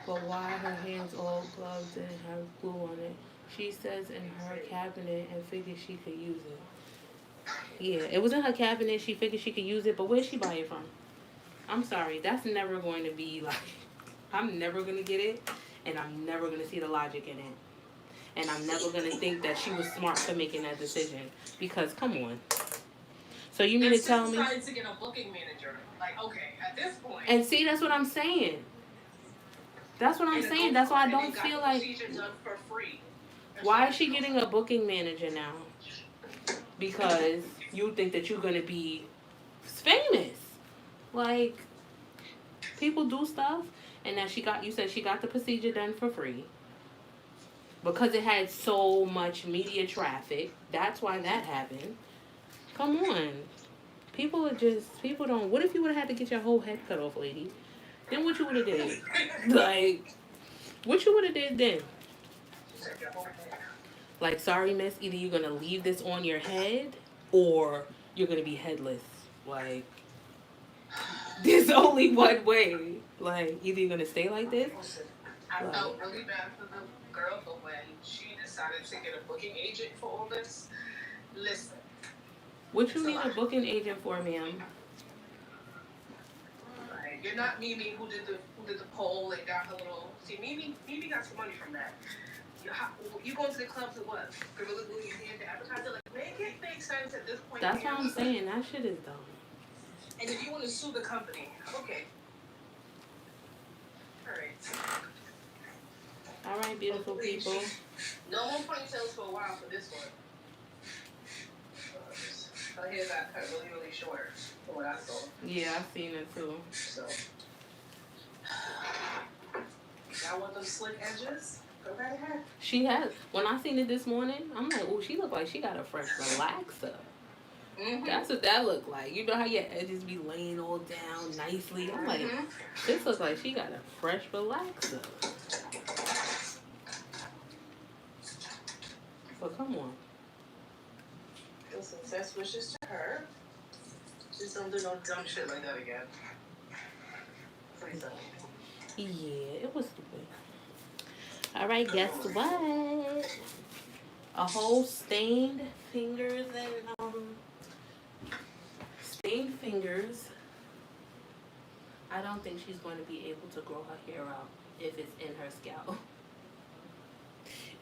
S1: But why her hands all gloved and have glue on it? She says in her cabinet and figured she could use it. Yeah, it was in her cabinet. She figured she could use it. But where'd she buy it from? I'm sorry. That's never going to be like... I'm never going to get it. And I'm never going to see the logic in it. And I'm never going to think that she was smart for making that decision. Because, come on. So you mean to tell me...
S2: decided to get a booking manager. Like, okay, at this point...
S1: And see, that's what I'm saying. That's what I'm saying. That's why I don't feel like...
S2: Done for free.
S1: Why is she getting a booking manager now? Because you think that you're going to be famous. Like, people do stuff. And that you said she got the procedure done for free. Because it had so much media traffic. That's why that happened. Come on. People don't... What if you would have had to get your whole head cut off, lady? Then what you would have did? Like, what you would have did then? Like, sorry, miss, either you're going to leave this on your head or you're going to be headless. Like, there's only one way. Like, either you're going to stay like this.
S2: I felt really bad for the girl, but when she decided to get a booking agent for all this, listen.
S1: What you need a booking agent for, ma'am?
S2: Like, you're not Mimi who did the poll and got her little... See, Mimi got some money from that. You go to the club to what? Gorilla Glue your hand to advertise it? Like, make it make sense at this point.
S1: That's what I'm saying. That shit is dumb.
S2: And if you want to sue the company, okay.
S1: All right, beautiful people.
S2: No more ponytails for a while for this one. Her hair got cut really, really short from what I saw.
S1: Yeah, I've seen it too.
S2: So. Y'all want them slick edges? Go right ahead.
S1: She has. When I seen it this morning, I'm like, oh, she look like she got a fresh relaxer. That's what that look like. You know how your edges be laying all down nicely? I'm like, this looks like she got a fresh relaxer. So come on.
S2: Listen, best wishes to her. Just don't do no dumb shit like that again. Pretty dumb.
S1: Yeah, it was stupid. All right, guess what? A whole stained fingers and stained fingers. I don't think she's going to be able to grow her hair out if it's in her scalp.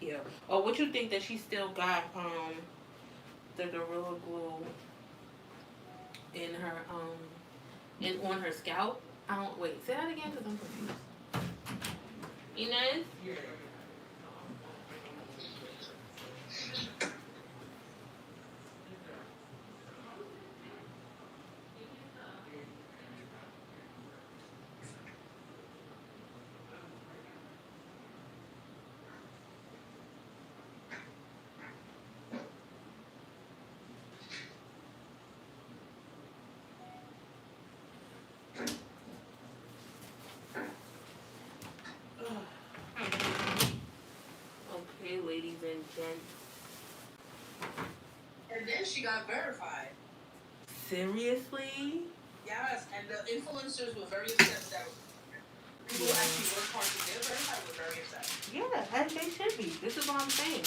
S1: Yeah. Or what you think that she still got the Gorilla Glue in her on her scalp? I don't wait. Say that again because I'm confused. Inez? Yeah. Okay, ladies and gents.
S2: And then she got verified.
S1: Seriously?
S2: Yes, and the influencers were very upset that people actually work hard to get verified were very upset.
S1: Yeah, as they should be. This is what I'm saying.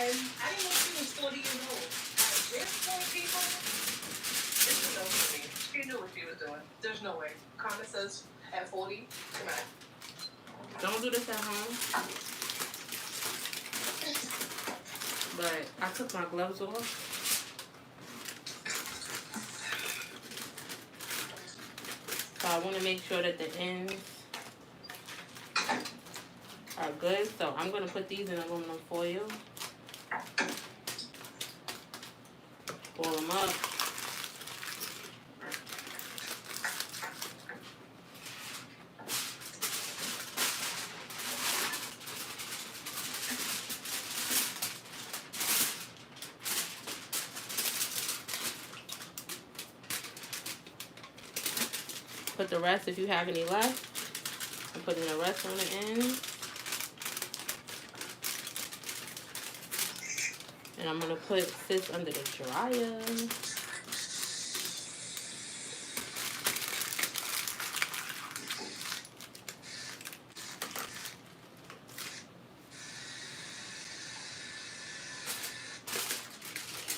S2: And I didn't know she was 40 years old. At this point, people, this is no for me. She knew what she was doing. There's no way. Comment says at 40, come on.
S1: Don't do this at home. But I took my gloves off. So I want to make sure that the ends are good. So I'm going to put these in aluminum foil. Pull them up. Put the rest, if you have any left, I'm putting the rest on the end. And I'm going to put this under the dryer.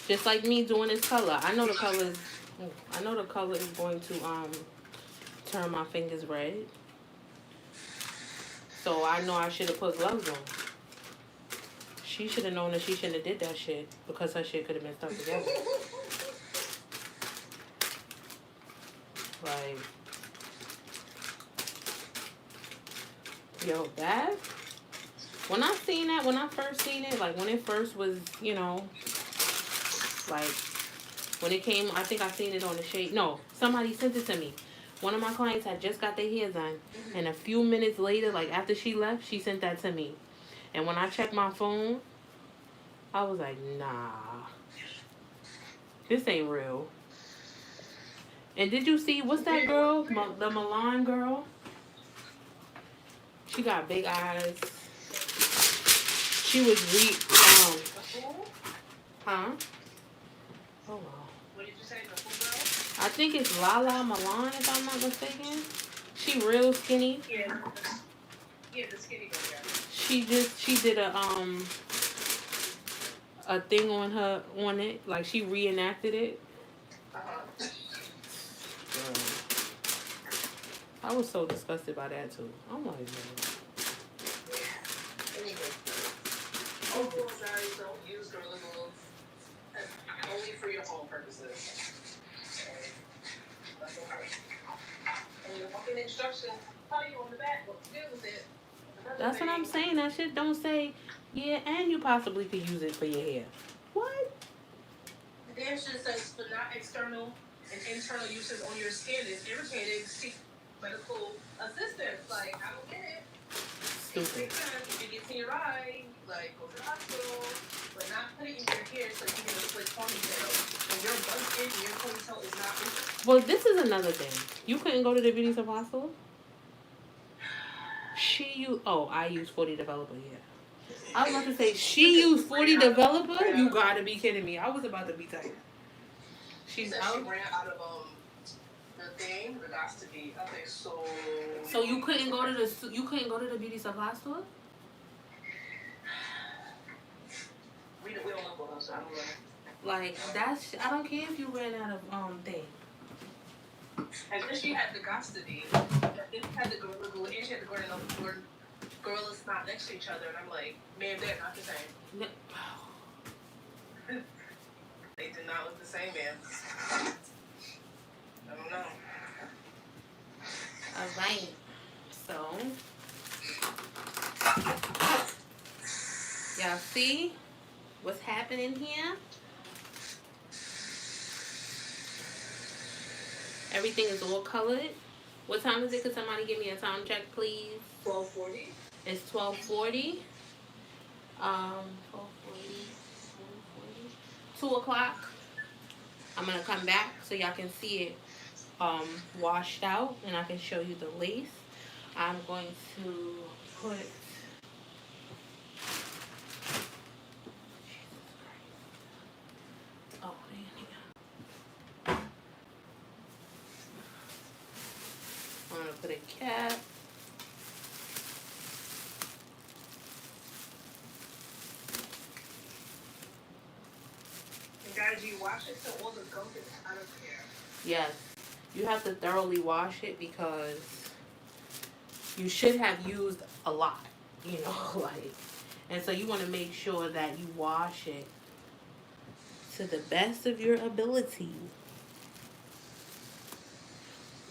S1: Just like me doing this color. I know the color is going to turn my fingers red. So I know I should have put gloves on. She should have known that she shouldn't have did that shit because her shit could have been stuck together. Like, yo, that, when I first seen it, like when it first was, you know, like when it came, I think I seen it on the shade. No, somebody sent it to me. One of my clients had just got their hair done, and a few minutes later, like after she left, she sent that to me. And when I checked my phone, I was like, nah, this ain't real. And did you see, what's that girl, the Milan girl? She got big eyes. She was huh? Oh, wow.
S2: What did you say, the full girl?
S1: I think it's Lala Milan, if I'm not mistaken. She real skinny.
S2: Yeah, the skinny girl, yeah.
S1: She did a thing on it, like she reenacted it. I was so disgusted by that too. I'm like,
S2: Overall, guys, don't use Gorilla Glue only for your own purposes. And your fucking instructions tell you on the back what to do with it.
S1: that's what I'm saying. That shit don't say, yeah, and you possibly could use it for your hair. What?
S2: The damn shit says for not external and internal uses on your skin is irritating. medical assistance. Like, I don't get it.
S1: Stupid.
S2: If you get to your eye, like, go to the hospital, but not put it in your hair so you can get a split ponytail. When your buns in, your ponytail is not in.
S1: Well, this is another thing. You couldn't go to the beauty supply store? I use 40 Developer, yeah. I was about to say, she used 40 Developer? You gotta be kidding me. I was about to be tight.
S2: She said she ran out of the thing, the got to be. Okay, so.
S1: So you couldn't go to the beauty supply store?
S2: We don't look for us, so I don't know.
S1: Like I don't care if you ran out of thing.
S2: And then she had the got to be. Then she had the gorilla glue, and she had the gorilla snot next to each other, and I'm like, man, they're not the same.
S1: No.
S2: They do not look the same, man. I don't know.
S1: Alright. So y'all see what's happening here? Everything is all colored. What time is it? Could somebody give me a time check, please?
S2: 12:40.
S1: It's 12:40. 12:40. 2 o'clock. I'm gonna come back so y'all can see it washed out, and I can show you the lace. I'm going to put. Oh, man. I'm gonna put a cap.
S2: Guys, you wash it so all the gunk is out of here.
S1: Yes, you have to thoroughly wash it because you should have used a lot, and so you want to make sure that you wash it to the best of your ability.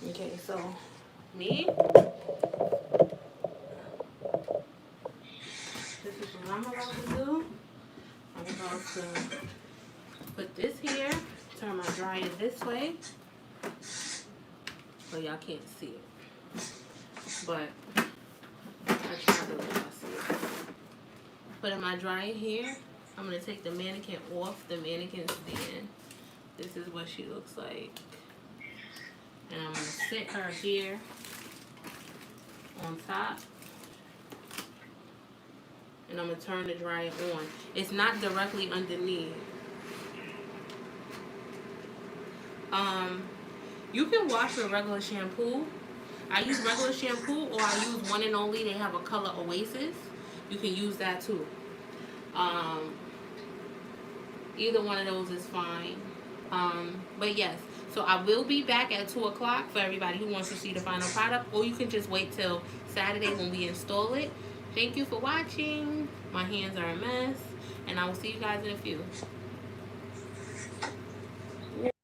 S1: Okay, so me, this is what I'm about to do. I'm about to put this here, turn my dryer this way, so y'all can't see it. But I try to let y'all see it. Put in my dryer here. I'm gonna take the mannequin off the mannequin stand. This is what she looks like. And I'm gonna sit her here on top. And I'm gonna turn the dryer on. It's not directly underneath. You can wash with regular shampoo. I use regular shampoo, or I use One and Only. They have a color Oasis. You can use that too. Either one of those is fine. But yes, so I will be back at 2 o'clock for everybody who wants to see the final product, or you can just wait till Saturday when we install it. Thank you for watching. My hands are a mess, and I will see you guys in a few.